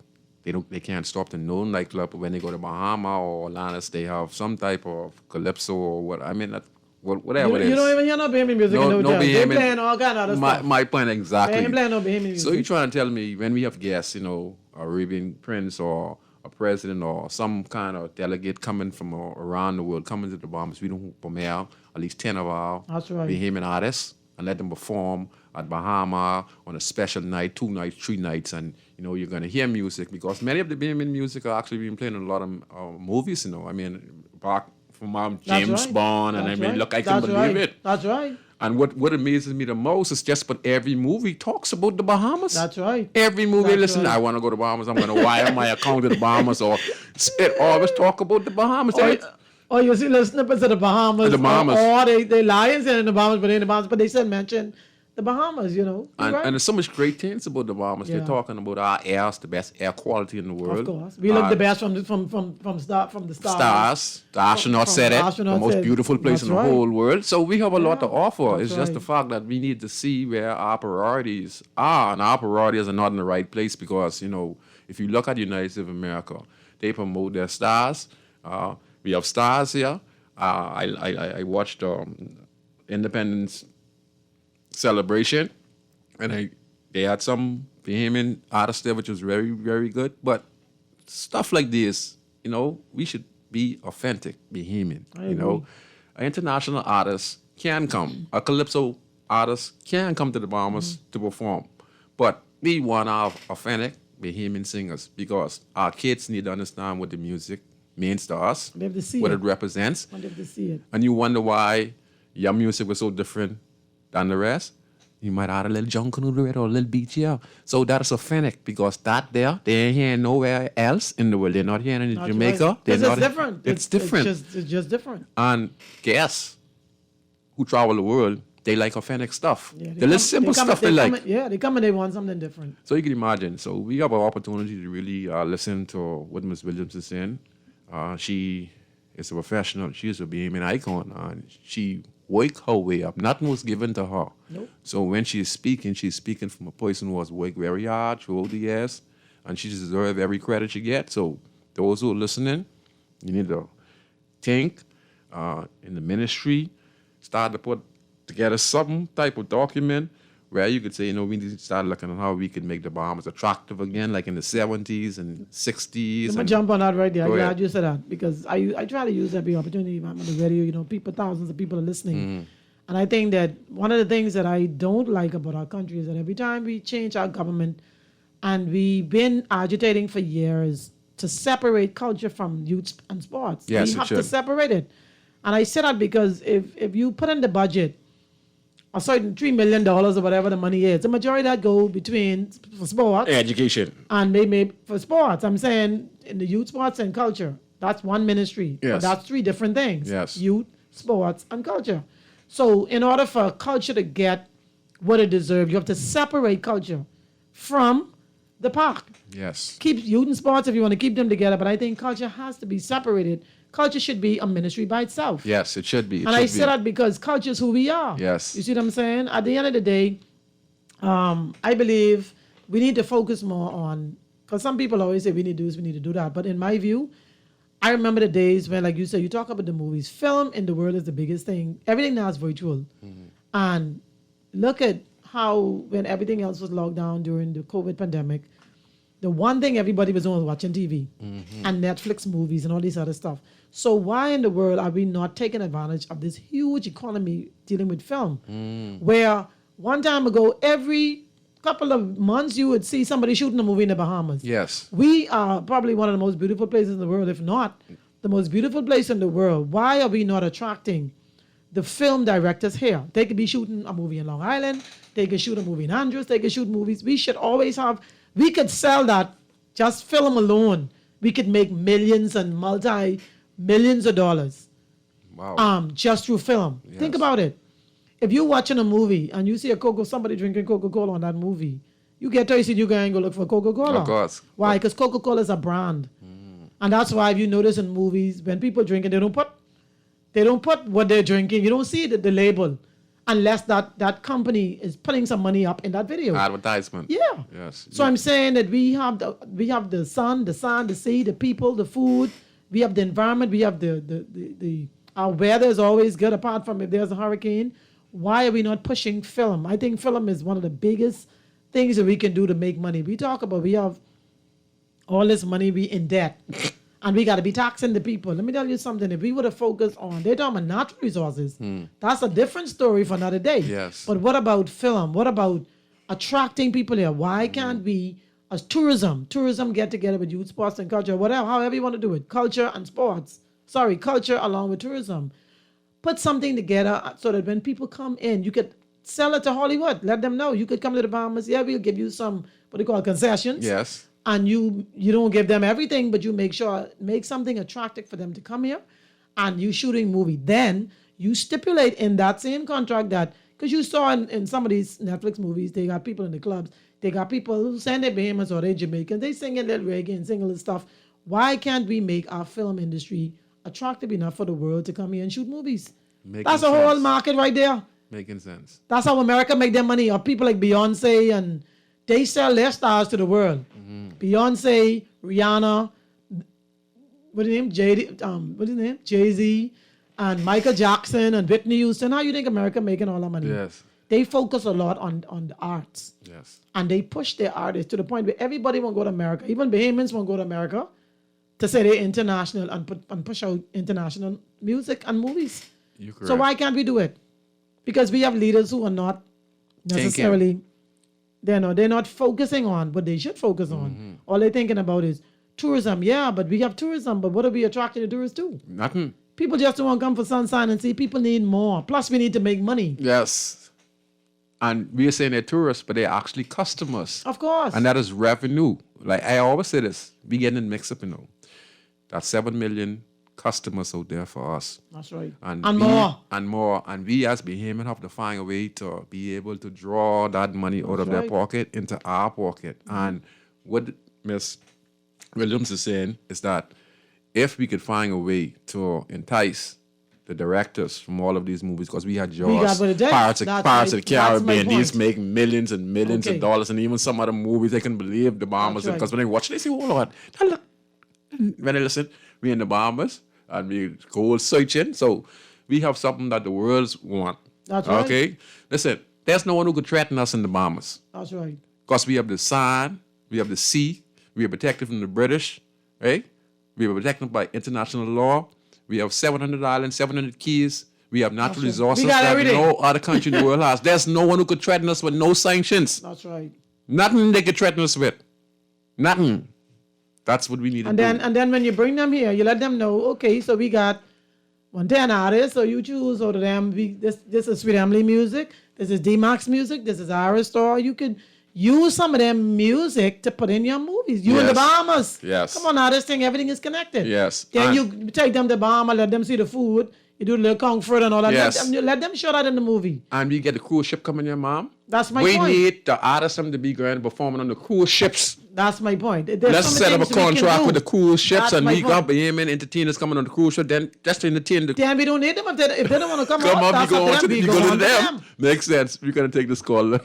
They can't stop to no nightclub. When they go to Bahama or Atlantis, they have some type of calypso or what. I mean, whatever it is. You don't even hear no Bahamian music in no jazz. They Bahamian- playing all kind of other stuff. My point exactly. They ain't playing no Bahamian music. So you're trying to tell me when we have guests, a Arabian prince or a president or some kind of delegate coming from around the world, coming to the Bahamas, we don't premiere at least 10 of our That's right. Bahamian artists and let them perform at Bahama on a special night, 2 nights, 3 nights, and you're gonna hear music, because many of the Bahamian music are actually being played in a lot of movies. I mean, back from That's James right. Bond, and That's I mean, right. look, I can That's believe right. it. That's right. And what amazes me the most is just but every movie talks about the Bahamas. That's right. Every movie, That's listen, right. I want to go to Bahamas. I'm going to wire my account to the Bahamas, or it always talk about the Bahamas. Or you see little snippets of the Bahamas. The Bahamas. Or they lie and say in the Bahamas, but they in the Bahamas. But they said mention the Bahamas, You're And right. there's so much great things about the Bahamas. Yeah. They're talking about our airs, the best air quality in the world. Of course. We look the best from the stars. Stars. The astronaut From said the it. astronaut The most said- beautiful place in that's the right. whole world. So we have a lot to offer. that's It's just the right. fact that we need to see where our priorities are. And our priorities are not in the right place, because, if you look at the United States of America, they promote their stars. We have stars here. I watched Independence celebration, and they had some Bahamian artists there, which was very, very good. But stuff like this, we should be authentic Bahamian. agree. An international artist can come. A calypso artist can come to the Bahamas to perform. But we want our authentic Bahamian singers, because our kids need to understand what the music means to us, They have to see what it. it represents. I have to see it. And you wonder why your music was so different than the rest. You might add a little junk into it or a little beat here. So that's authentic, because that there, they ain't hearing nowhere else in the world. They're not hearing it in That's Jamaica. right. They're 'Cause not, it's different. It's different. It's just different. And guests who travel the world, they like authentic stuff. Yeah, the little simple stuff they like. They come and they want something different. So you can imagine. So we have an opportunity to really listen to what Ms. Williams is saying. She is a professional. She is a Bahamian icon, and she worked her way up. Nothing was given to her. Nope. So when she's speaking from a person who has worked very hard throughout the years, and she deserves every credit she gets. So those who are listening, you need to think in the ministry, start to put together some type of document where you could say, we need to start looking at how we could make the Bahamas attractive again, like in the 70s and 60s. I'm gonna and- jump on that right there. Go I'm ahead. glad you said that because I try to use every opportunity. I'm on the radio, thousands of people are listening. And I think that one of the things that I don't like about our country is that every time we change our government, and we've been agitating for years to separate culture from youth and sports. Yes, we it have to should. separate it. And I say that because if you put in the budget a certain $3 million or whatever the money is, the majority of that go between for sports Education. and maybe for sports. I'm saying in the youth, sports, and culture, that's one ministry. But Yes. that's three different things. Yes. Youth, sports, and culture. So in order for culture to get what it deserves, you have to separate culture from the park. Yes. Keep youth and sports if you want to keep them together, but I think culture has to be separated. Culture should be a ministry by itself. Yes, it should be. It And I should say be. that because culture is who we are. Yes. You see what I'm saying? At the end of the day, I believe we need to focus more on, because some people always say we need to do this, we need to do that. But in my view, I remember the days when, like you said, you talk about the movies. Film in the world is the biggest thing. Everything now is virtual. And look at how, when everything else was locked down during the COVID pandemic, the one thing everybody was doing was watching TV and Netflix movies and all this other stuff. So why in the world are we not taking advantage of this huge economy dealing with film? Where one time ago, every couple of months, you would see somebody shooting a movie in the Bahamas. Yes. We are probably one of the most beautiful places in the world, if not the most beautiful place in the world. Why are we not attracting the film directors here? They could be shooting a movie in Long Island. They could shoot a movie in Andrews. They could shoot movies. We should always have, we could sell that, just film alone. We could make millions and multi-millions of dollars Wow. just through film. Think Yes. about it. If you're watching a movie and you see somebody drinking Coca-Cola on that movie, you get thirsty, you go and go look for Coca-Cola. Of course. Why? Because Coca-Cola is a brand. And that's why if you notice in movies, when people drinking, they don't put what they're drinking. You don't see the label unless that company is putting some money up in that video. Advertisement. Yeah. Yes. So I'm saying that we have the sun, the sea, the people, the food. We have the environment. We have the our weather is always good apart from if there's a hurricane. Why are we not pushing film? I think film is one of the biggest things that we can do to make money. We talk about we have all this money, we in debt. And we got to be taxing the people. Let me tell you something. If we would have focused on, they're talking about natural resources. That's a different story for another day. Yes. But what about film? What about attracting people here? Why can't we, as tourism get together with youth, sports, and culture, whatever, however you want to do it, culture and sports. Sorry, culture along with tourism. Put something together so that when people come in, you could sell it to Hollywood. Let them know. You could come to the Bahamas. Yeah, we'll give you some, what they call concessions. Yes. And you don't give them everything, but you make something attractive for them to come here, and you shooting movie. Then you stipulate in that same contract that, because you saw in some of these Netflix movies, they got people in the clubs, they got people who send their Bahamas or they Jamaican, they sing a little reggae and sing a little stuff. Why can't we make our film industry attractive enough for the world to come here and shoot movies? That's a whole market right there. Making sense. That's how America make their money. Or people like Beyonce, and they sell their stars to the world. Beyonce, Rihanna, what's his name? Jay-Z, and Michael Jackson, and Whitney Houston. How you think America making all that money? Yes. They focus a lot on the arts. Yes. And they push their artists to the point where everybody won't go to America. Even Bahamians won't go to America to say they're international and push out international music and movies. You're correct. So why can't we do it? Because we have leaders who are not necessarily, they're not focusing on what they should focus on. All they're thinking about is tourism. Yeah, but we have tourism, but what are we attracting the tourists to? Nothing. People just don't want to come for sunshine and see. People need more. Plus, we need to make money. Yes. And we are saying they're tourists, but they're actually customers. Of course. And that is revenue. Like I always say this, we getting it mixed up, That's 7 million customers out there for us. That's right. And more. And more. And we as Bahamian have to find a way to be able to draw that money out of their right. pocket into our pocket. And what Ms. Williams is saying is that if we could find a way to entice the directors from all of these movies, because we had Jaws, what it did. Pirates of That's the my- that's my Caribbean, these point. make millions and millions Okay. of dollars, and even some other movies they can believe the Bahamas, That's right. because when they watch it, they say, "Oh Lord, that look." When they listen, we in the Bahamas and we go searching, so we have something that the world want. That's right. Okay, listen, There's no one who could threaten us in the Bahamas. That's right. Because we have the sun, we have the sea, we are protected from the British, right? We are protected by international law. We have 700 islands, 700 keys. We have natural resources We got that everything. no other country in the world has. There's no one who could threaten us with no sanctions. That's right. Nothing they could threaten us with. Nothing. That's what we need And to then do. and then when you bring them here, you let them know, okay, so we got 110 artists, so you choose out of them. This is Sweet Emily music, this is D-Max music, this is Iris Store. You can use some of them music to put in your movies. You in the Yes. Bahamas. Yes. Come on now, this thing, everything is connected. Yes. Then And- you take them to Bahamas, let them see the food, you do the little kung fu and all that. Yes. Let them show that in the movie. And we get the cruise ship coming here, Mom. That's my we point. need the artists to be going performing on the cruise ships. That's my point. There's Let's so set many up a things we can contract do. with the cruise ships That's and my we point. got Bahamian entertainers coming on the cruise ship. Then just to entertain the Then we don't need them if they don't want to come, come out. up, That's you go up on to them. you We go go to on them. Makes sense. We're gonna take this call.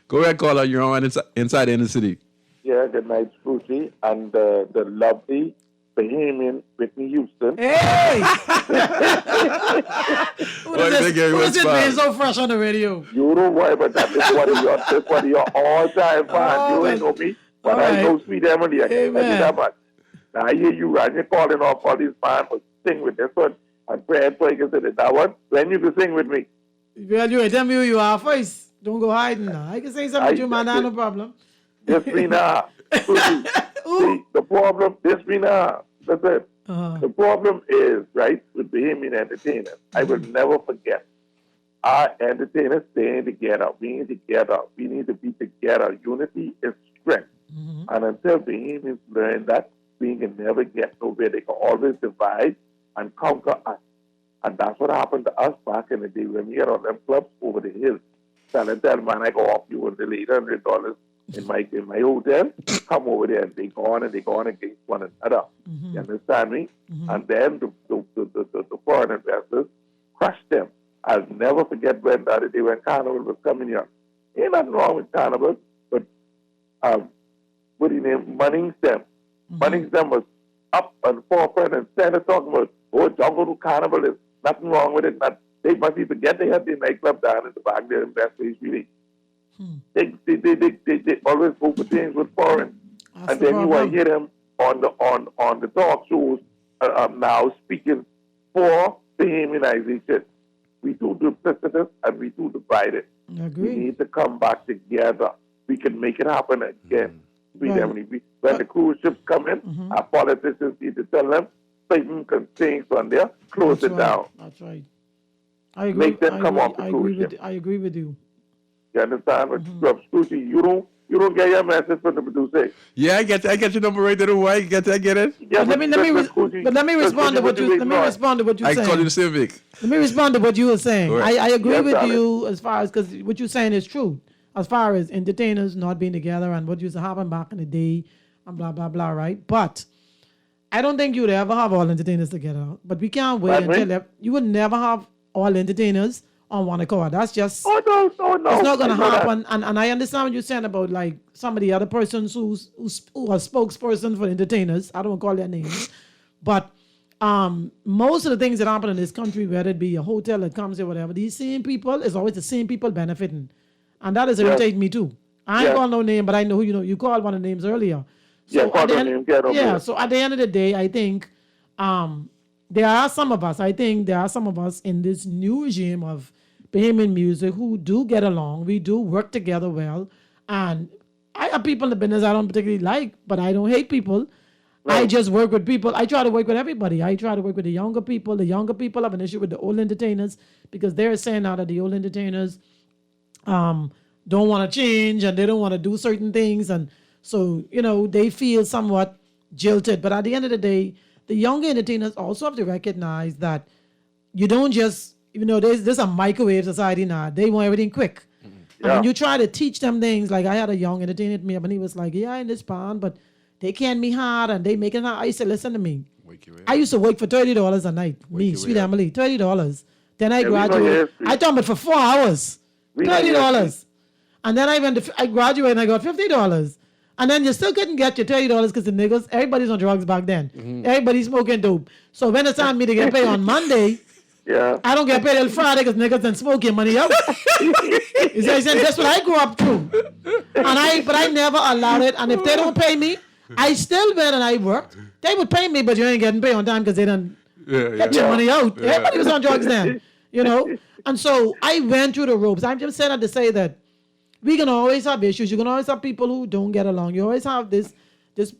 Go ahead, caller. You're on inside the inner city. Yeah, good night, Spooky, and the lovely Bahamian Whitney Houston. Hey! Who Well, is thank you very this much, being man. so fresh on the radio? You don't worry about that. This one of your all-time fans. Oh, You ain't well, know me, but all I right. know Sweet Emily. I can tell you Amen. that much. Now, I hear you, and you're calling off all these fans for sing with this one. And Fred Ferguson said that one. When you can sing with me. Well, you tell me who you are first. Don't go hiding now. I can say something with you, man. I have no problem. This me now. Spooky. See, the problem, this me now. Listen, the problem is, right, with Bahamian entertainers, I will never forget. Our entertainers staying together. We need together. We need to be together. Unity is strength. And until Bahamians learn that, we can never get nowhere. They can always divide and conquer us. And that's what happened to us back in the day when we had on them clubs over the hills. Telling them, man, I go off you with the $800 in my hotel. Come over there, and they go on against one another. You understand me? And then the foreign investors crushed them. I'll never forget when the other day when Carnival was coming here. Ain't nothing wrong with Carnival, but what do you name? Munningstem. Munningstem was up and forefront and center talking about, oh, Jungle Carnival is nothing wrong with it. They must be forget they had the nightclub down in the back there in West Place really. They always go for things with foreign. And then you will hear them on the talk shows now speaking for the immunization. We too duplicitous and we too divided. I agree. We need to come back together. We can make it happen again. When the cruise ships come in, our politicians need to tell them certain things on there, close it down. That's right. I agree. Make them come off the cruise ship. I agree with you. You understand? But Scrooge, you don't get your message from the producer. Yeah, I get your number right there. Why? I get it. Yeah, But let me respond to what you I saying. call you the Civic. Let me respond to what you were saying. Go ahead. I agree Yes, with darling. you as far as, because what you're saying is true. As far as entertainers not being together and what used to happen back in the day and blah, blah, blah, right? But I don't think you'd ever have all entertainers together. But we can't wait Pardon me? until you would never have all entertainers on one accord. That's just... Oh, no. It's not going to I know that. happen. And I understand what you're saying about like some of the other persons who are spokesperson for entertainers. I don't call their names. But most of the things that happen in this country, whether it be a hotel that comes here, whatever, these same people, is always the same people benefiting. And that is irritating me too. I ain't Yes. call no name, but I know who you know. You called one of the names earlier. Yeah, at call the the end- name, get over yeah, it. so at the end of the day, I think there are some of us, in this new regime of Bahamian music who do get along. We do work together well. And I have people in the business I don't particularly like, but I don't hate people. I just work with people. I try to work with everybody. I try to work with the younger people. The younger people have an issue with the old entertainers because they're saying now that the old entertainers don't want to change and they don't want to do certain things. And so, they feel somewhat jilted. But at the end of the day, the younger entertainers also have to recognize that you don't just, there's a microwave society now. They want everything quick. And when you try to teach them things, like I had a young entertainer hit me up and he was like, yeah, I understand, but they can be hard and they make it hard. I said, listen to me. I used to work for $30 a night. Me, Sweet Emily, $30. Then I graduated. I taught it for 4 hours. $30. And then I graduated and I got $50. And then you still couldn't get your $30 because the niggas, everybody's on drugs back then. Everybody's smoking dope. So when it's time for me to get paid on Monday, Yeah. I don't get paid till Friday because niggas done smoking money out. You see what I'm saying? That's what I grew up through. But I never allowed it. And if they don't pay me, I still went and I worked. They would pay me, but you ain't getting paid on time because they done get your money out. Everybody was on drugs then, you know? And so I went through the ropes. I'm just saying that to say that we can always have issues. You can always have people who don't get along. You always have this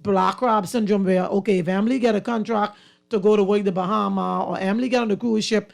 black crab syndrome where, okay, if Emily get a contract to go to work the Bahama or Emily get on the cruise ship,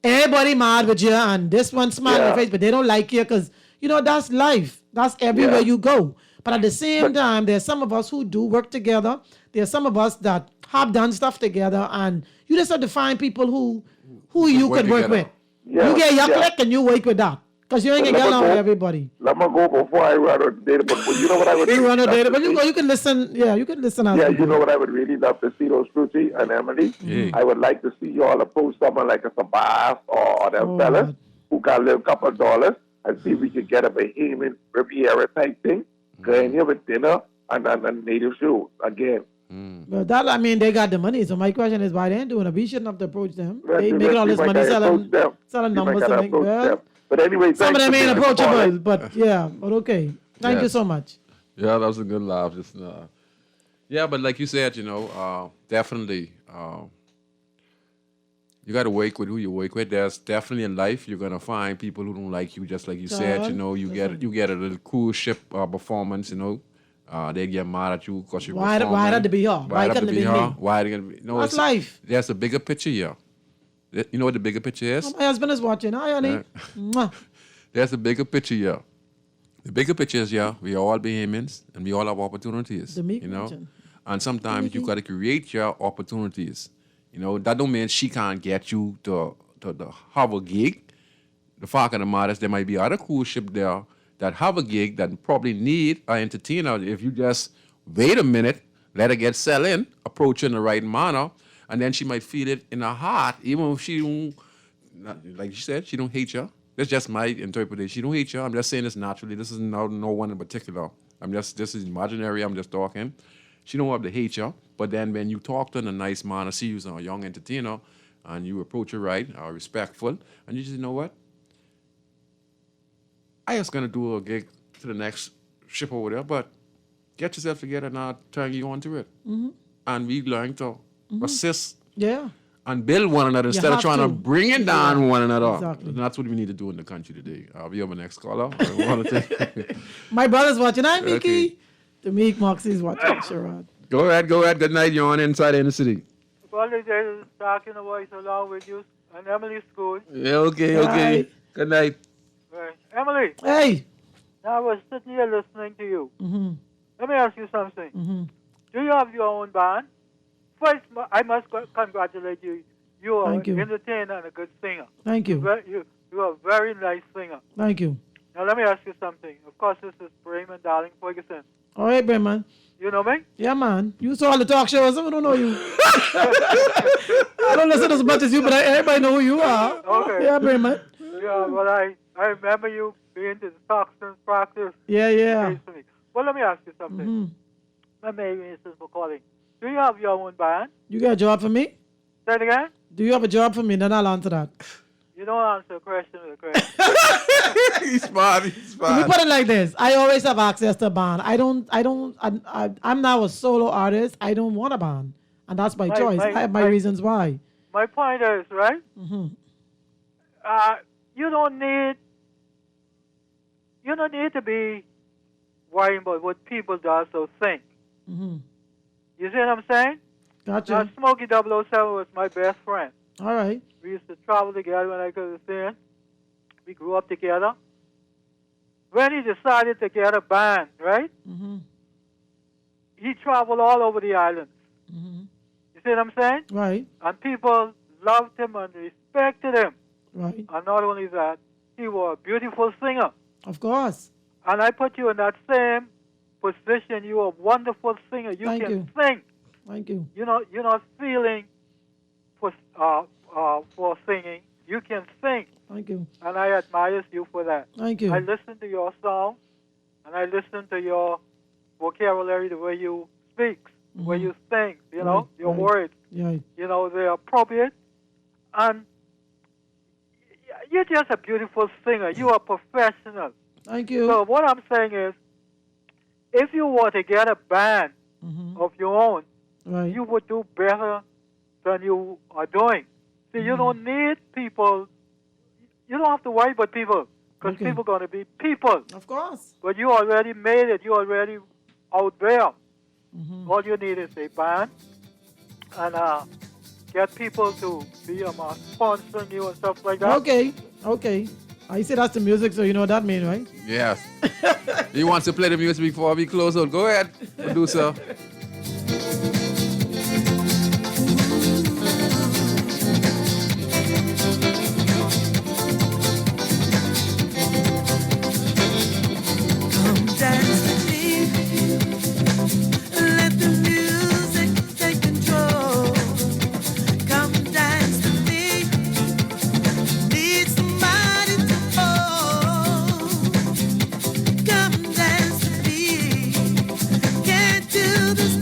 everybody mad with you and this one smile on the face, but they don't like you because, you know, that's life. That's everywhere you go. But at the same time, there's some of us who do work together. There's some of us that have done stuff together, and you just have to find people who you could work with. Yeah, you get your clique and you work with that. Because you ain't going to get along with everybody. Let me go before I run out of data. But you know what I would do? You run a data, but you can listen. Yeah, you can listen. Yeah, you know what I would really love to see those Fruity and Emily? I would like to see you all approach someone like a Sabas or them fellas who can live a couple of dollars and see if we could get a Bahamian Riviera type thing. Go in here with dinner and native shoes again. But that, I mean, they got the money. So my question is, why they ain't doing it? We shouldn't have to approach them. They making all this money selling numbers. But anyway, some of them ain't approachable. But okay. Thank you so much. Yeah, that was a good laugh just now. Yeah, but like you said, you know, definitely, you got to work with who you work with. There's definitely in life you're gonna find people who don't like you, just like you said. You know, you get a little cruise ship performance. You know, they get mad at you because you're performing. Why had to be her? Why couldn't it be me? Why it gonna be? No, that's life. There's a bigger picture here. You know what the bigger picture is? My husband is watching. Hi, honey. There's a bigger picture here. The bigger picture is, we are all Bahamians and we all have opportunities. You know, and sometimes you got to create your opportunities. You know, that don't mean she can't get you to have a gig. The fact of the matter is there might be other cruise ship there that have a gig that probably need an entertainer. If you just wait a minute, let her get sell in, approach her in the right manner, and then she might feel it in her heart, even if she don't, like you said, she don't hate you. That's just my interpretation. She don't hate you. I'm just saying this naturally. This is no one in particular. This is imaginary. I'm just talking. She don't have to hate you, but then when you talk to her in a nice manner, see you's a young entertainer, and you approach her right, respectful, and you just know what? I just gonna do a gig to the next ship over there, but get yourself together and I'll turn you on to it. And we learn to assist and build one another instead of trying to bring it down one another. Exactly. And that's what we need to do in the country today. We have a next caller. My brother's watching. Hi, Mickey. Okay. The Meek Moxie's watching. Sherrod. Go ahead. Good night. You're on Inside in the City. Well, they're talking voice along with you and Emily School. Yeah, okay. Good night. Right. Emily. Hey. Now I was sitting here listening to you. Let me ask you something. Do you have your own band? First, I must congratulate you. You are an entertainer and a good singer. Thank you. You are a very nice singer. Thank you. Now let me ask you something. Of course, this is Bremen Darling Ferguson. All right, Bremen. You know me? Yeah, man. You saw all the talk shows. I don't know you. I don't listen as much as you, but everybody know who you are. Okay. Yeah, Bremen. Yeah, well, I remember you being to the Stockton's practice. Yeah. Recently. Well, let me ask you something. My main reason for calling. Do you have your own band? You got a job for me? Say it again? Do you have a job for me? Then I'll answer that. You don't answer a question with a question. He's smart. We put it like this. I always have access to a band. I'm now a solo artist. I don't want a band. And that's my choice. I have my reasons why. My point is, right? You don't need to be worrying about what people does or think. You see what I'm saying? Gotcha. Now, Smokey 007 was my best friend. All right. We used to travel together when I could sing. We grew up together. When he decided to get a band, right? He traveled all over the islands. You see what I'm saying? Right. And people loved him and respected him. Right. And not only that, he was a beautiful singer. Of course. And I put you in that same position. You are a wonderful singer. You can sing. Thank you. You're not feeling for singing. You can sing. Thank you. And I admire you for that. Thank you. I listen to your song, and I listen to your vocabulary, the way you speak, the way you sing, your words. Yeah. They're appropriate. And You're just a beautiful singer. You are professional. Thank you. So what I'm saying is, if you were to get a band of your own, Right. you would do better than you are doing. See, you don't need people. You don't have to worry about people because Okay. people are going to be people. Of course. But you already made it. You already out there. All you need is a band and get people to be sponsoring you and stuff like that. Okay. Okay. I say that's the music, so you know what that means, right? Yes. He wants to play the music before we close out. Go ahead, producer. Come dance with me. Let the music take control. Come dance with me. Need somebody to hold. Come dance with me. Can't do this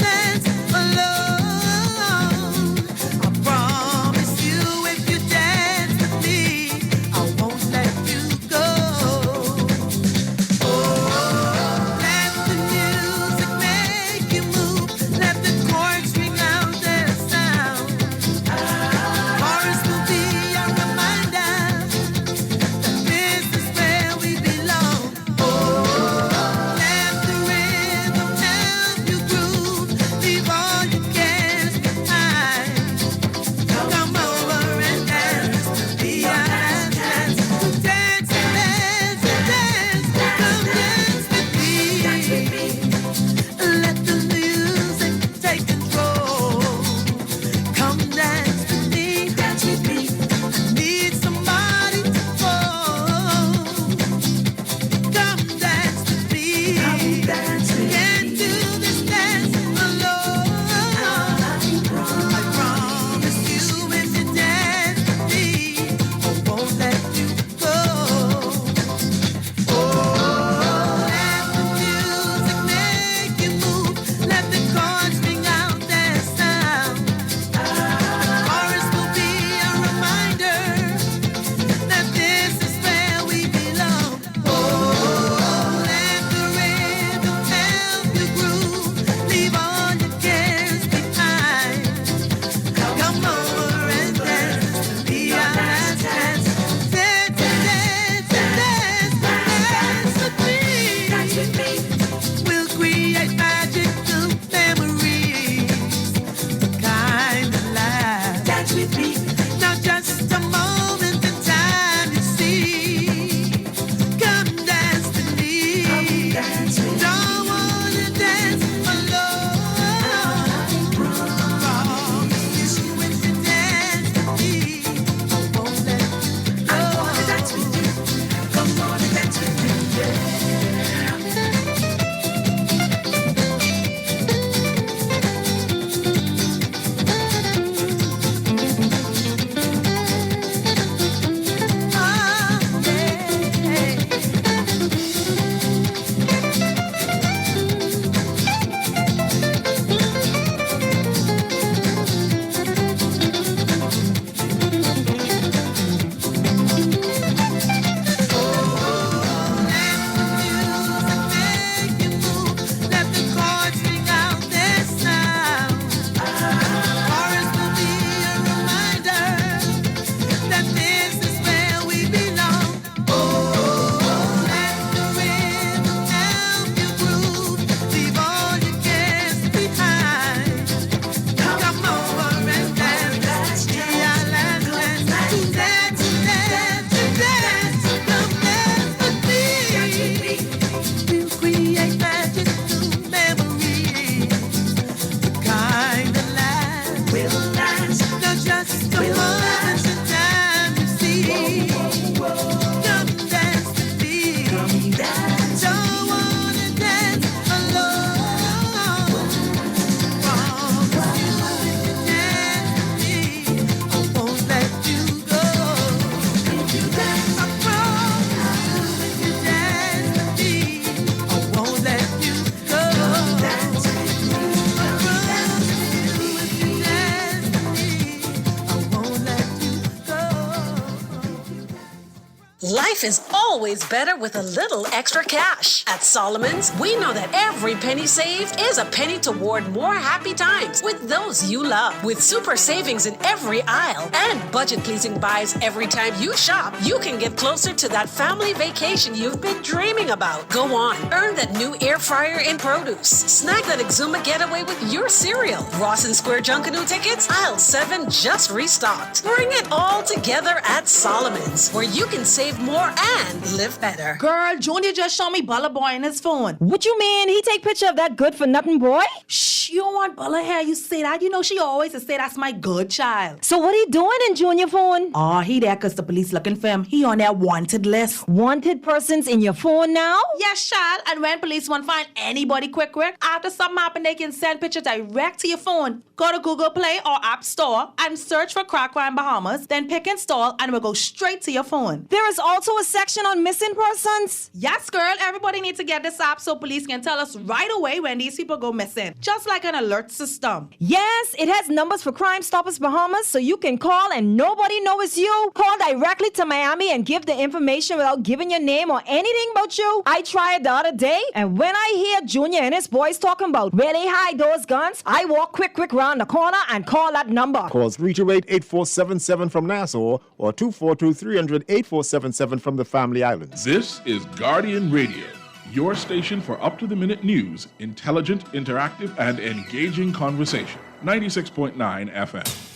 Life is always better with a little extra cash. At Solomon's, we know that every penny saved is a penny toward more happy times with those you love. With super savings in every aisle and budget-pleasing buys every time you shop, you can get closer to that family vacation you've been dreaming about. Go on, earn that new air fryer in produce. Snag that Exuma getaway with your cereal. Rawson Square Junkanoo tickets, aisle 7 just restocked. Bring it all together at Solomon's, where you can save more and live better. Girl, Junior just showed me Bella Boy in his phone. What you mean? He take picture of that good for nothing boy? Shh, you don't want Bella here. You say that. You know she always say that's my good child. So what he doing in Junior phone? Oh, he there because the police looking for him. He on their wanted list. Wanted persons in your phone now? Yes, child. And when police want to find anybody quick, after something happen, they can send pictures direct to your phone. Go to Google Play or App Store and search for Crack Crime Bahamas, then pick install and it will go straight to your phone. There is also a section on missing persons? Yes, girl. Everybody needs to get this app so police can tell us right away when these people go missing. Just like an alert system. Yes, it has numbers for Crime Stoppers Bahamas, so you can call and nobody knows it's you. Call directly to Miami and give the information without giving your name or anything about you. I tried the other day, and when I hear Junior and his boys talking about where they hide those guns, I walk quick round the corner and call that number. Call 328-8477 from Nassau or 242-300-8477 from the Family Islands. This is Guardian Radio, your station for up-to-the-minute news, intelligent, interactive, and engaging conversation. 96.9 FM.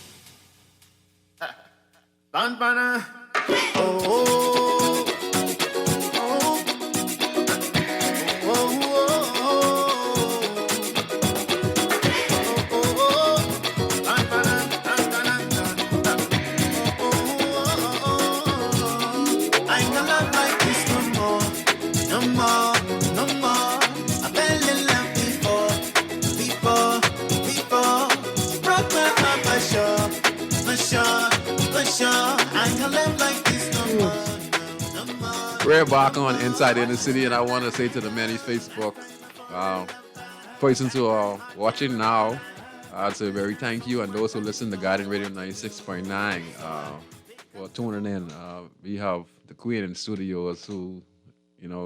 We're back on Inside the Inner City, and I want to say to the many Facebook persons who are watching now, I'd say very thank you, and those who listen to Guardian Radio 96.9 for tuning in. We have the Queen in studios who,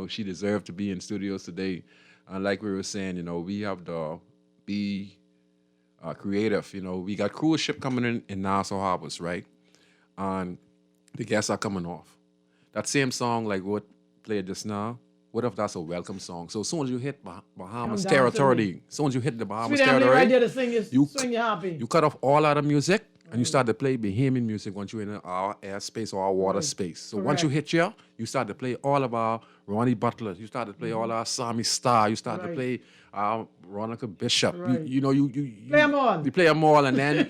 she deserved to be in studios today. And like we were saying, we have to be creative. We got cruise ship coming in Nassau Harbors, right? And the guests are coming off. That same song, like what played just now, what if that's a welcome song? So as soon as you hit Bahamas territory, as soon as you hit the Bahamas territory, right there to sing is swing you happy. You cut off all other music and you start to play Bahamian music once you're in our airspace or our water space. So once you hit here, you start to play all of our Ronnie Butler. You start to play all our Sammy Starr. You start to play our Veronica Bishop. You play them all. You play them all, and then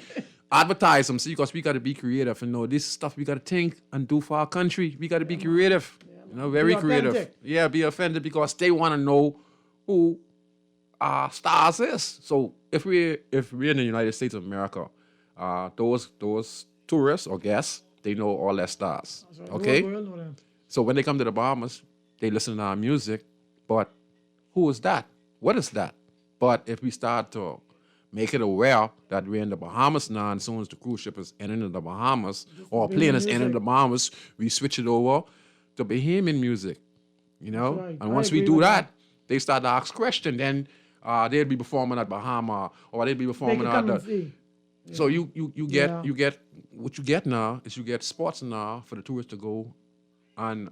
advertise them. See, because we got to be creative. This stuff we got to think and do for our country. We got to be creative. Very creative. Yeah, be offended because they want to know who our stars is. So if we're in the United States of America, those tourists or guests, they know all their stars. Right. Okay? So when they come to the Bahamas, they listen to our music, but who is that? What is that? But if we start to make it aware that we're in the Bahamas now, and as soon as the cruise ship is entering the Bahamas, or a plane is entering the Bahamas, we switch it over to Bahamian music, Right. And once we do that, they start to ask questions. Then they'll be performing at Bahama, or they'll be performing at the... Yeah. So you get what you get now is you get spots now for the tourists to go and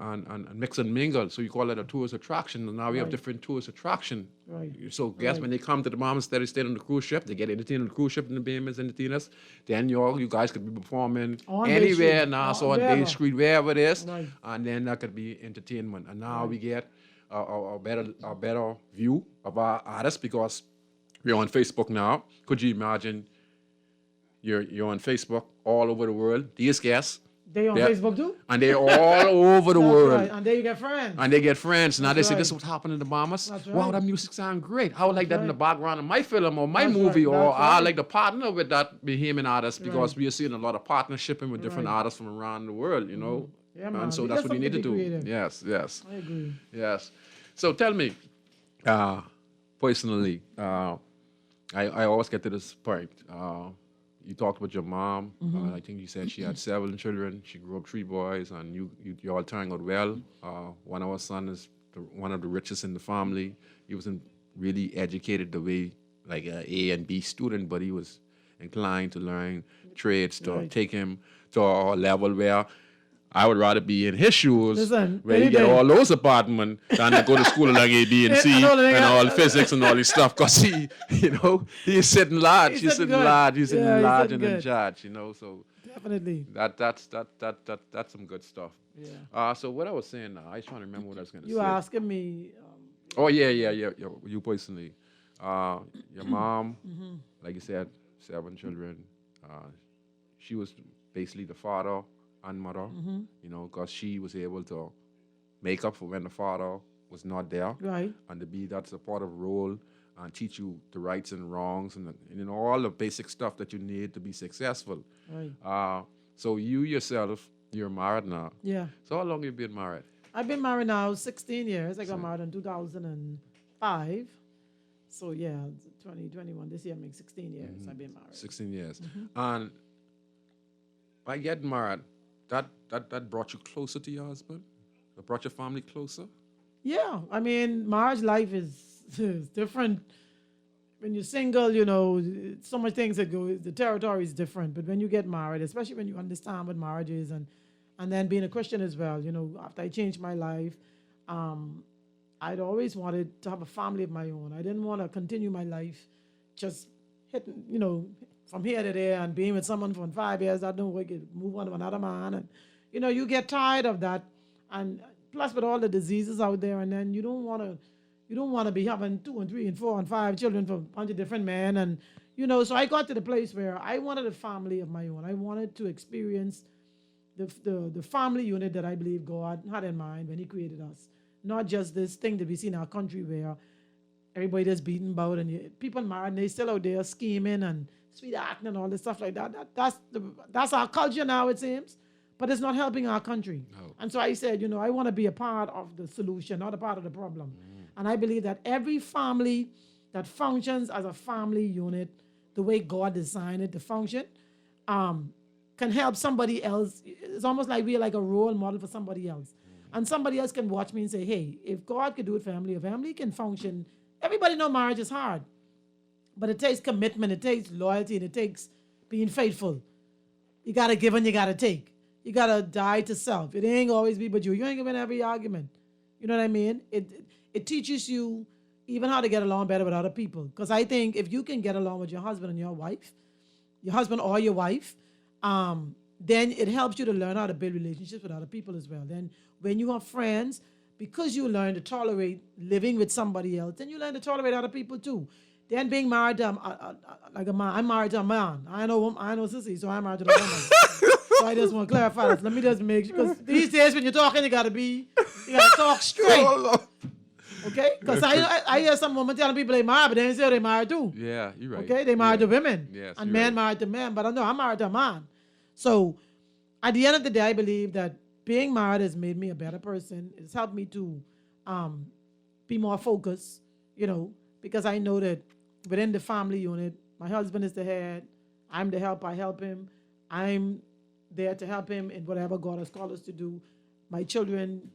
mix and mingle. So you call it a tourist attraction. And now we have different tourist attraction. Right. So guests when they come to the Bahamas, they stay on the cruise ship. They get entertained on the cruise ship in the Bahamas entertainers. Then you guys could be performing anywhere now, so on Bay Street, wherever it is, and then that could be entertainment. And now we get a better view of our artists because we're on Facebook now. Could you imagine? You're on Facebook all over the world. These guests. They on Facebook too? And they're all over the world. Right. And there you get friends. And they get friends. Now they say, this is what's happening in the Bahamas. Wow, that music sounds great. I would like that in the background of my film or my movie. Or I like to partner with that Bahamian artist because we are seeing a lot of partnershiping with different artists from around the world, Yeah, man. And so that's what you need to do. Creative. Yes. I agree. Yes. So tell me, personally, I always get to this point. you talked about your mom. Mhm. I think you said she had 7 children. She grew up 3 boys, and you all turned out well. One of our sons is one of the richest in the family. He wasn't really educated the way like a A and B student, but he was inclined to learn trades to Right. take him to a level where I would rather be in his shoes, Listen, where you any get day. all those apartments, than to go to school like A, B, and C, I know they and got- all physics and all this stuff. Because he's sitting large. He's sitting good. large. He's sitting Yeah, he's large sitting and in good. charge. So Definitely. that's some good stuff. Yeah. So what I was saying now, I was trying to remember what I was going to say. You asking me? Oh yeah. You personally, your mom, Mhm. like you said, 7 children. She was basically the father and mother, Mhm. because she was able to make up for when the father was not there, Right. and to be that supportive role and teach you the rights and wrongs and all the basic stuff that you need to be successful. Right. So you yourself, you're married now. Yeah. So how long you been married? I've been married now 16 years. I got married in 2005. So yeah, 2021. This year makes 16 years I've been married. 16 years. Mhm. And by getting married, that brought you closer to your husband? That brought your family closer? Yeah, I mean, marriage life is different. When you're single, so much things that go. The territory is different. But when you get married, especially when you understand what marriage is, and then being a Christian as well, after I changed my life, I'd always wanted to have a family of my own. I didn't want to continue my life just hitting, from here to there and being with someone for 5 years. I don't want to move on to another man, and you get tired of that. And plus, with all the diseases out there, and then you don't want to be having 2 and 3 and 4 and 5 children from a bunch of different men, and So I got to the place where I wanted a family of my own. I wanted to experience the family unit that I believe God had in mind when He created us, not just this thing that we see in our country where everybody just beaten about and people married and they still out there scheming and sweet acting and all this stuff like that. That's our culture now, it seems. But it's not helping our country. No. And so I said, I want to be a part of the solution, not a part of the problem. And I believe that every family that functions as a family unit, the way God designed it to function, can help somebody else. It's almost like we're like a role model for somebody else. And somebody else can watch me and say, hey, if God could do it for family, a family can function. Everybody know marriage is hard. But it takes commitment, it takes loyalty, and it takes being faithful. You got to give and you got to take. You got to die to self. It ain't always be but you. You ain't gonna win every argument. You know what I mean? It teaches you even how to get along better with other people. Because I think if you can get along with your husband and your husband or your wife, then it helps you to learn how to build relationships with other people as well. Then when you have friends, because you learn to tolerate living with somebody else, then you learn to tolerate other people too. Then being married to like a man, I'm married to a man. I know sissy, so I'm married to the woman. So I just want to clarify this. Let me just make sure, because these days when you're talking, you gotta talk straight. Okay? Because I hear some women telling people they married, but they didn't say they married too. Yeah, you're right. Okay? They married to women. Yes, and you're men right. married to men. But I know I'm married to a man. So at the end of the day, I believe that being married has made me a better person. It's helped me to be more focused, because I know that within the family unit, my husband is the head. I'm the help. I help him. I'm there to help him in whatever God has called us to do. My children,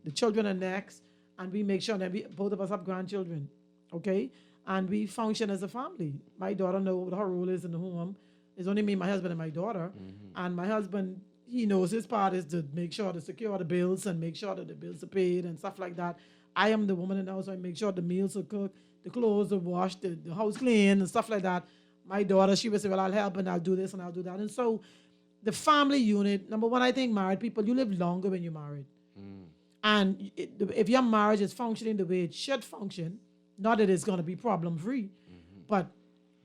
the children are next, and we make sure that both of us have grandchildren, okay? And we function as a family. My daughter knows what her role is in the home. It's only me, my husband, and my daughter. And my husband, he knows his part is to make sure to secure the bills and make sure that the bills are paid and stuff like that. I am the woman in the house, so I make sure the meals are cooked, the clothes are washed, the house clean and stuff like that. My daughter, she will say, well, I'll help and I'll do this and I'll do that. And so the family unit, number one, I think married people, you live longer when you're married. And if your marriage is functioning the way it should function, not that it's going to be problem-free, but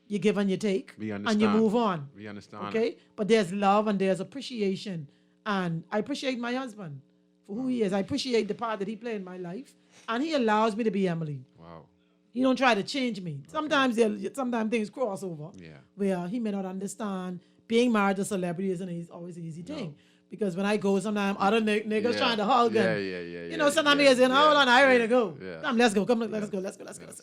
you give and you take, We and you understand. move on. We understand. Okay? But there's love and there's appreciation. And I appreciate my husband for who he is. I appreciate the part that he played in my life. And he allows me to be Emily. Wow. He don't try to change me. Sometimes things cross over Yeah. where he may not understand. Being married to a celebrity isn't always an easy thing. Because when I go, sometimes other niggas trying to hug and, You know, sometimes he's saying, hold on, I ready to go. Yeah. Come, let's go. Let's go.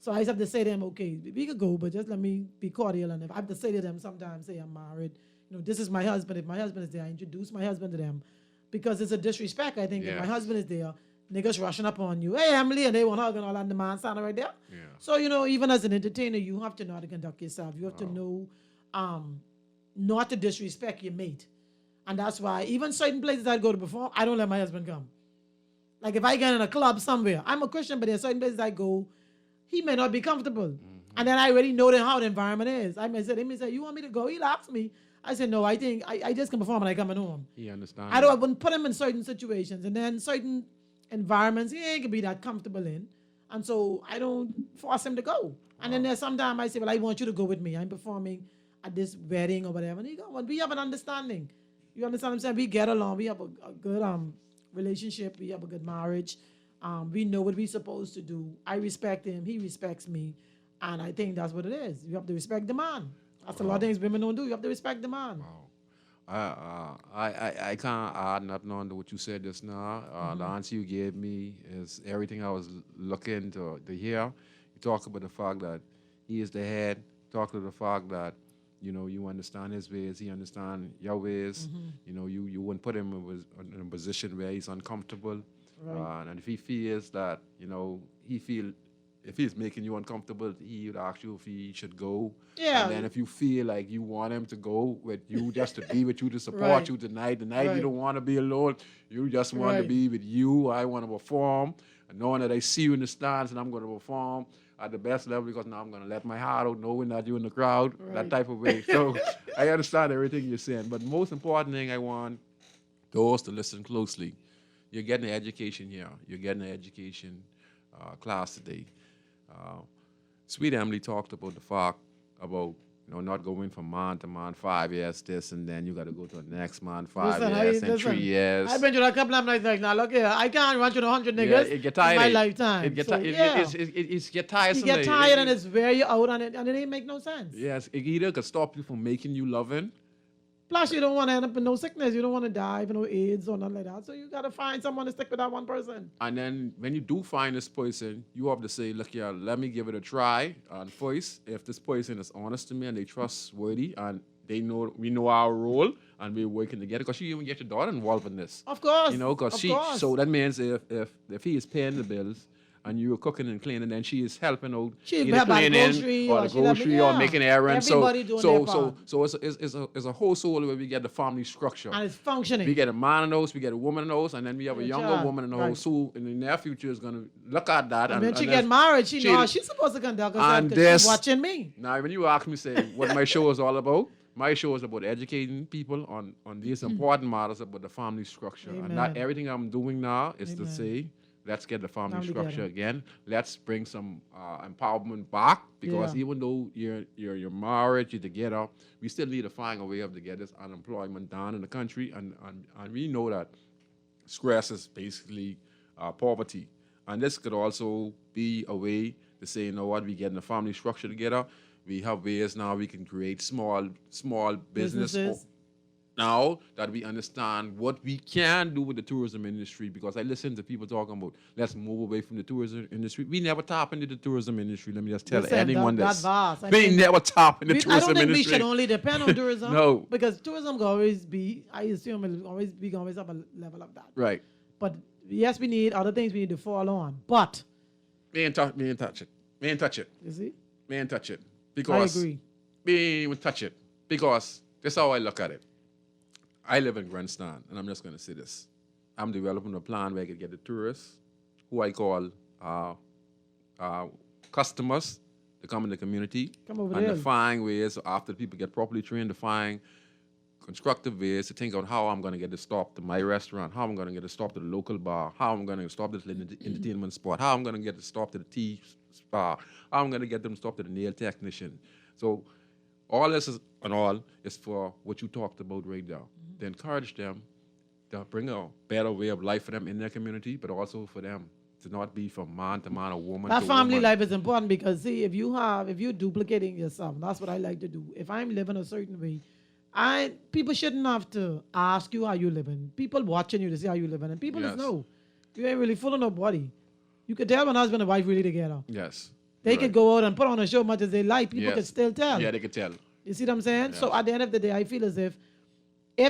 So I just have to say to them, okay, we could go, but just let me be cordial. And if I have to say to them sometimes, say I'm married, this is my husband. If my husband is there, I introduce my husband to them. Because it's a disrespect, I think, if my husband is there, niggas rushing up on you. Hey, Emily, and they want to hug and all that, the man standing right there. Yeah. So, even as an entertainer, you have to know how to conduct yourself. You have to know not to disrespect your mate. And that's why even certain places I go to perform, I don't let my husband come. Like if I get in a club somewhere, I'm a Christian, but there are certain places I go, he may not be comfortable. And then I already know how the environment is. I may say, you want me to go? He'll ask me. I said, no, I think I just can perform when I come home. He understands. I wouldn't put him in certain situations. And then certain environments he ain't gonna be that comfortable in. And so I don't force him to go. And then there's sometimes I say, well, I want you to go with me. I'm performing at this wedding or whatever. And he go, well, we have an understanding. You understand what I'm saying? We get along. We have a good relationship. We have a good marriage. We know what we're supposed to do. I respect him. He respects me. And I think that's what it is. You have to respect the man. That's a lot of things women don't do. You have to respect the man. I can't add nothing on to what you said just now. The answer you gave me is everything I was looking to hear. You talk about the fact that he is the head. Talk to the fact that you understand his ways, he understand your ways. You wouldn't put him in a position where he's uncomfortable. Right. And if he feels that, if he's making you uncomfortable, he would ask you if he should go. Yeah. And then if you feel like you want him to go with you, just to be with you, to support you tonight, you don't want to be alone, you just want to be with you. I want to perform, and knowing that I see you in the stands and I'm going to perform at the best level because now I'm going to let my heart out, knowing that you're in the crowd, that type of way. So I understand everything you're saying. But the most important thing I want those to listen closely. You're getting an education here. You're getting an education class today. Sweet Emily talked about the fact about not going from man to man, 5 years this, and then you got to go to the next man, 5 years and 3 years. I've been to a couple of nights like, now look here, I can't run to the 100 niggas it get tired. in my lifetime. It get so, it's get tired. You get tired and it's wear you out and it ain't make no sense. Yes, it either could stop you from making you loving. Plus, you don't want to end up in no sickness. You don't want to die of no AIDS or nothing like that. So you got to find someone to stick with that one person. And then when you do find this person, you have to say, look here, let me give it a try. And first, if this person is honest to me and they trustworthy and we know our role and we're working together, because you even get your daughter involved in this. Of course. Because so that means if he is paying the bills, and you were cooking and cleaning, and she is helping out either cleaning or the grocery or making errands. Everybody doing their part. So it's a whole soul where we get the family structure. And it's functioning. We get a man in the house, we get a woman in the house, and then we have a younger woman in the house who in the near future is going to look at that. And when she get married, she know how she's supposed to conduct herself because she's watching me. Now, when you ask me, say, what my show is all about, my show is about educating people on these important matters about the family structure. Amen. And not everything I'm doing now is to say, let's get the family structure again. Let's bring some empowerment back because even though you're married, you're together, we still need to find a way of to get this unemployment down in the country. And we know that stress is basically poverty. And this could also be a way to say, you know what, we getting the family structure together. We have ways now we can create small businesses. Now that we understand what we can do with the tourism industry, because I listen to people talking about let's move away from the tourism industry. We never tap into the tourism industry. Let me just tell anyone this. We never tap into the tourism industry. I don't think we should only depend on tourism. No. Because tourism will always be, I assume it will always have a level of that. Right. But yes, we need other things we need to follow on. But we ain't touch it. We ain't touch it. You see? We ain't touch it. Because I agree. We ain't even touch it. Because this is how I look at it. I live in Grandstand, and I'm just going to say this. I'm developing a plan where I could get the tourists, who I call customers, to come in the community. Come over and there. to find ways, after people get properly trained, to find constructive ways to think out how I'm going to get this stop to my restaurant, how I'm going to get it stop to the local bar, how I'm going to stop this entertainment spot, how I'm going to get it stop to the tea spa, how I'm going to get them stop to the nail technician. So all this is for what you talked about right now. To encourage them to bring a better way of life for them in their community, but also for them to not be from man to man or woman that to family woman. life is important because see, if you're duplicating yourself, that's what I like to do. If I'm living a certain way, People shouldn't have to ask you how you living. People watching you to see how you living, and people just Yes. know you ain't really fooling nobody. You could tell when husband and wife really together. Yes. They You're could right. go out and put on a show much as they like. People Yes. could still tell. Yeah, they could tell. You see what I'm saying? So at the end of the day, I feel as if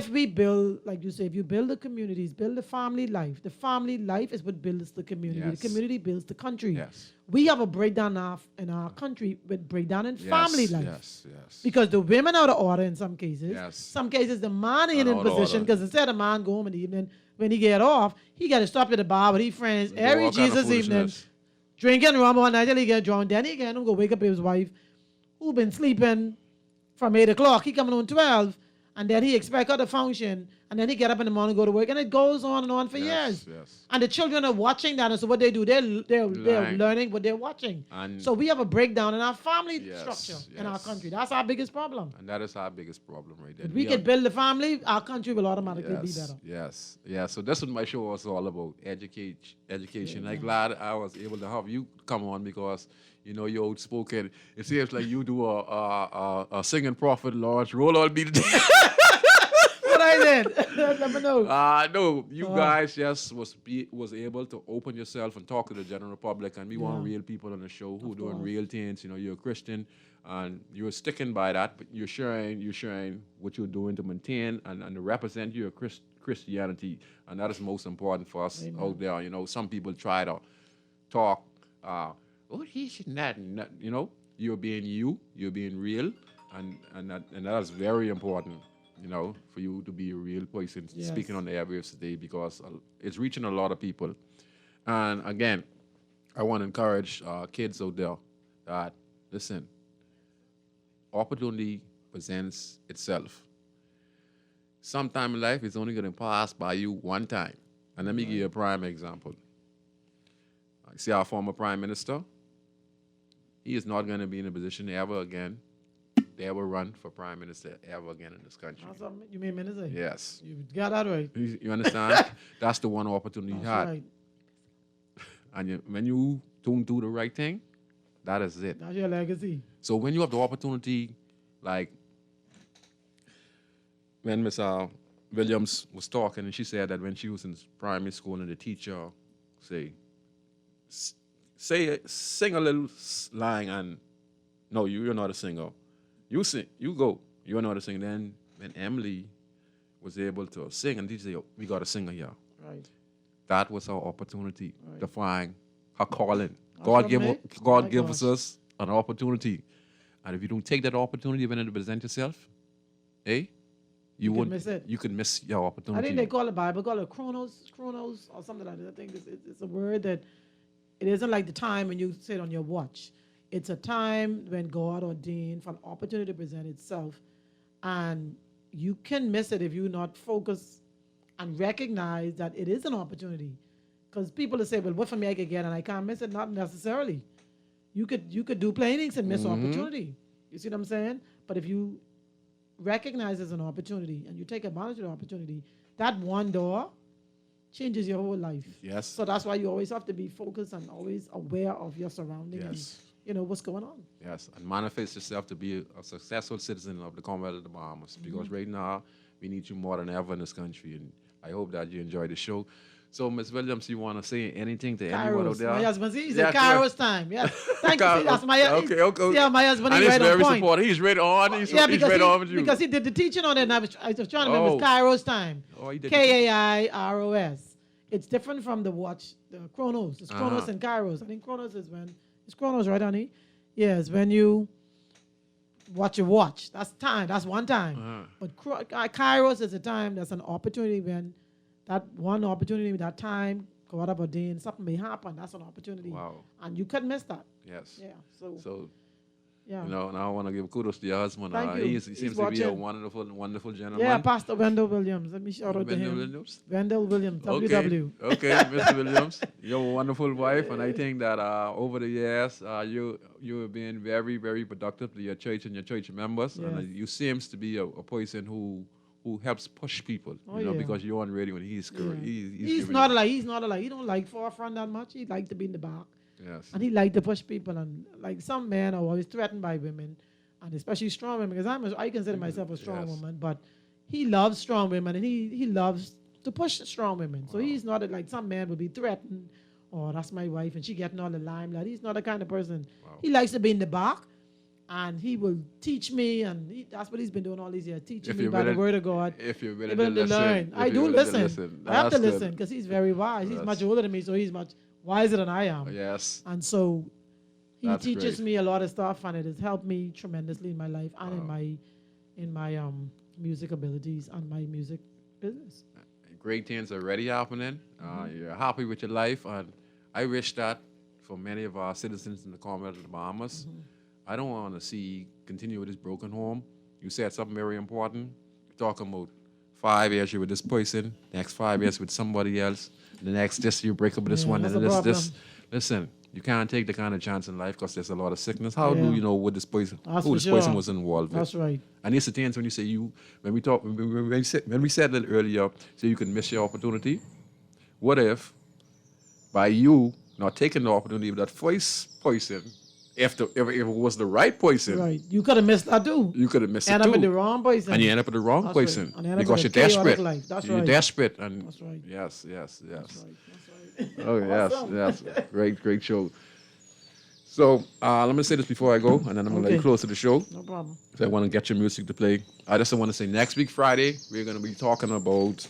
we build, like you say, if you build the communities, build the family life is what builds the community. Yes. The community builds the country. Yes. We have a breakdown in our country with breakdown in family life. Yes, yes. Because the women out of order in some cases. Yes. Some cases the man ain't Out in of position order. because instead of man go home in the evening, when he get off, he got to stop at the bar with his friends Do every all kind of Jesus evening, foolishness. drinking rum all night till he get drunk. Then he get him go wake up his wife who been sleeping from 8 o'clock. He coming on 12, and then he expect her to function, and then he get up in the morning go to work, and it goes on and on for years. Yes. And the children are watching that, and so what they do, they're Learning. learning what they're watching. And- So we have a breakdown in our family Yes, structure in our yes. country. That's our biggest problem. And that is our biggest problem right there. If we could build the family, our country will automatically be Yes, better. yes, yeah. So that's what my show was all about: education. I'm glad I was able to have you come on because you're outspoken. It seems like you do a singing prophet, Lord. Roll on me today. What I did, let me know. No, you guys just was able to open yourself and talk to the general public, and we want real people on the show who doing real things. You're a Christian, and you're sticking by that, but you're sharing what you're doing to maintain and to represent your Christianity, and that is most important for us out there. Some people try to talk, this and that, and that. You're being you're being real, and that is very important. For you to be a real person speaking on the airwaves today because it's reaching a lot of people. And again, I want to encourage kids out there that, listen, opportunity presents itself. Sometime in life, it's only going to pass by you one time. And let me give you a prime example. See our former prime minister? He is not going to be in a position ever again they ever run for prime minister ever again in this country. You mean minister? Yes. You got that right. You understand? That's the one opportunity you had. Right. And when you don't do the right thing, that is it. That's your legacy. So when you have the opportunity, like when Miss Williams was talking, and she said that when she was in primary school and the teacher sing a little line, and no, you're not a singer. You sing, you go. You're not a singer. Then when Emily was able to sing, and they say, we got a singer here. Right. That was our opportunity to find her calling. That's God gives us an opportunity. And if you don't take that opportunity when you present yourself, you could miss it. You could miss your opportunity. I think they call it Bible, call it chronos or something like that. I think it's a word that it isn't like the time when you sit on your watch. It's a time when God ordained for an opportunity to present itself. And you can miss it if you're not focused and recognize that it is an opportunity. Because people will say, well, what for me I could get and I can't miss it? Not necessarily. You could do plain things and miss opportunity. You see what I'm saying? But if you recognize it's an opportunity and you take advantage of the opportunity, that one door changes your whole life. Yes. So that's why you always have to be focused and always aware of your surroundings. Yes. And, what's going on. Yes, and manifest yourself to be a successful citizen of the Commonwealth of the Bahamas. Because right now, we need you more than ever in this country. And I hope that you enjoy the show. So, Ms. Williams, you want to say anything to anyone out there? My husband, he said Kairos time. Yeah. Thank you. That's my Okay. Yeah, my husband, and he's he's right on very point. supportive. He's right on. He's right on with you. Because he did the teaching on it, and I was trying to remember it's Kairos time. Oh, he did. Kairos. It's different from the watch, the Chronos. It's Chronos and Kairos. I think Chronos is when it's Chronos, right, honey? Yes, when you watch your watch. That's time. That's one time. But Kairos is a time that's an opportunity when that one opportunity, that time, God have ordained, something may happen. That's an opportunity. Wow. And you couldn't miss that. Yes. Yeah. So yeah. And I want to give kudos to your husband. Thank you. He seems to be a wonderful gentleman. Yeah, Pastor Wendell Williams. Let me shout out to him. Williams? Wendell Williams, Okay. WW. Okay, Mr. Williams, you're a wonderful wife, and I think that over the years, you have been very, very productive to your church and your church members, and you seems to be a person who helps push people, because you're on radio and he's not like he don't like forefront that much. He like to be in the back. Yes. And he like to push people, and like some men are always threatened by women, and especially strong women, because I consider myself a strong woman, but he loves strong women, and he loves to push strong women. So he's not like some man would be threatened, oh, that's my wife, and she getting all the limelight. He's not the kind of person. He likes to be in the back, and he will teach me, and that's what he's been doing all these years, teaching me by the word of God. If you're willing to learn. I do listen. I have to listen, because he's very wise. He's much older than me, so he's much wiser than I am. Yes. And so he teaches great. me a lot of stuff, and it has helped me tremendously in my life and in my music abilities and my music business. Great things are already happening. You're happy with your life, and I wish that for many of our citizens in the Commonwealth of the Bahamas. I don't want to see continue with this broken home. You said something very important. You're talking about 5 years you're with this person, next 5 years with somebody else, the next this you break up with this one, and this. Listen, you can't take the kind of chance in life because there's a lot of sickness. How do you know what this person, who this person was involved with? That's right. And it's the things when you say when we said that earlier, so you can miss your opportunity. What if by you not taking the opportunity of that first person, if it was the right person, right, you could have missed that too. You could have missed it too. End up with the wrong person. And you end up with the wrong person right. because you're desperate. That's you're right. desperate. And that's right. Yes. That's right. Oh yes. Great show. So let me say this before I go, and then I'm gonna let you close to the show. No problem. So I want to get your music to play. I just want to say next week Friday we're gonna be talking about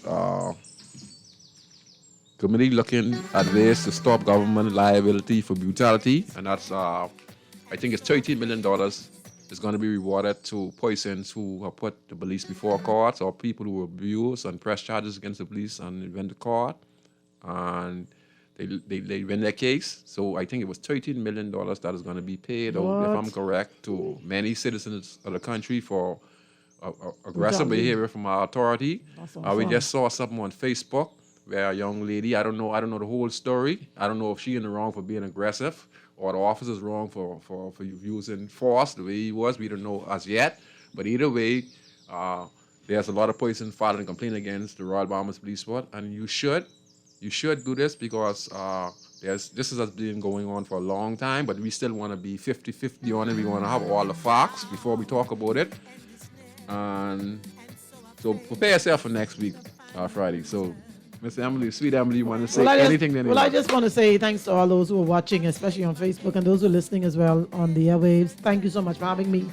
committee looking at ways to stop government liability for brutality, and that's I think it's $13 million is going to be rewarded to persons who have put the police before courts or people who abuse and press charges against the police and went to court, and they win their case. So I think it was $13 million that is going to be paid out, if I'm correct, to many citizens of the country for aggressive behavior from our authority. We just saw something on Facebook where a young lady, I don't know the whole story. I don't know if she in the wrong for being aggressive or the officer's wrong for using force the way he was. We don't know as yet. But either way, there's a lot of persons filing a complaint against the Royal Bahamas Police Force, and you should do this because this has been going on for a long time, but we still want to be 50-50 on it. We want to have all the facts before we talk about it. And so prepare yourself for next week, Friday. So Miss Emily, sweet Emily, you want to say anything? I just want to say thanks to all those who are watching, especially on Facebook, and those who are listening as well on the airwaves. Thank you so much for having me,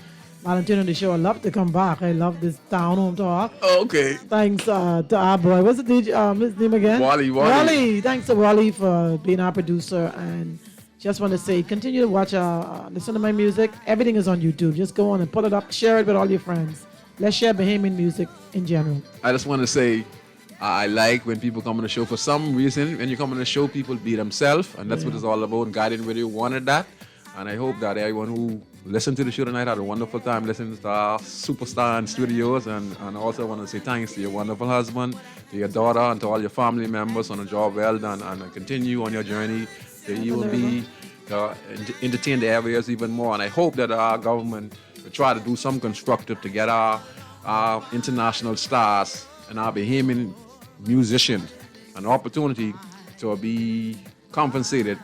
Valentine, on the show. I love to come back. I love this town home talk. Oh, okay. Thanks to our boy. What's the DJ? His name again? Wally. Thanks to Wally for being our producer. And just want to say, continue to watch, listen to my music. Everything is on YouTube. Just go on and pull it up. Share it with all your friends. Let's share Bahamian music in general. I just want to say, I like when people come on the show. For some reason, when you come on the show, people be themselves, and that's what it's all about. Guiding Radio wanted that, and I hope that everyone who listened to the show tonight had a wonderful time listening to our superstar in studios, and also I want to say thanks to your wonderful husband, to your daughter, and to all your family members on a job well done, and continue on your journey. That you will be entertain the areas even more, and I hope that our government will try to do some constructive to get our international stars and our Bahamian musicians an opportunity to be compensated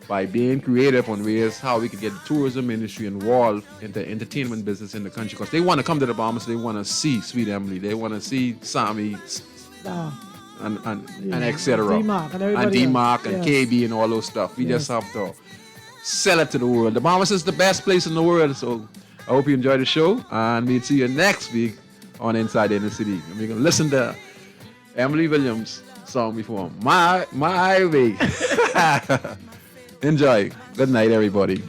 by being creative on ways how we could get the tourism industry involved in the entertainment business in the country, because they want to come to the Bahamas. They want to see Sweet Emily. They want to see Sammy and etc. And D-Mark and KB and all those stuff. We just have to sell it to the world. The Bahamas is the best place in the world. So I hope you enjoy the show, and we'll see you next week on Inside the Inner City. And we're going to listen to Emily Williams' song before My Way. Enjoy. Good night, everybody.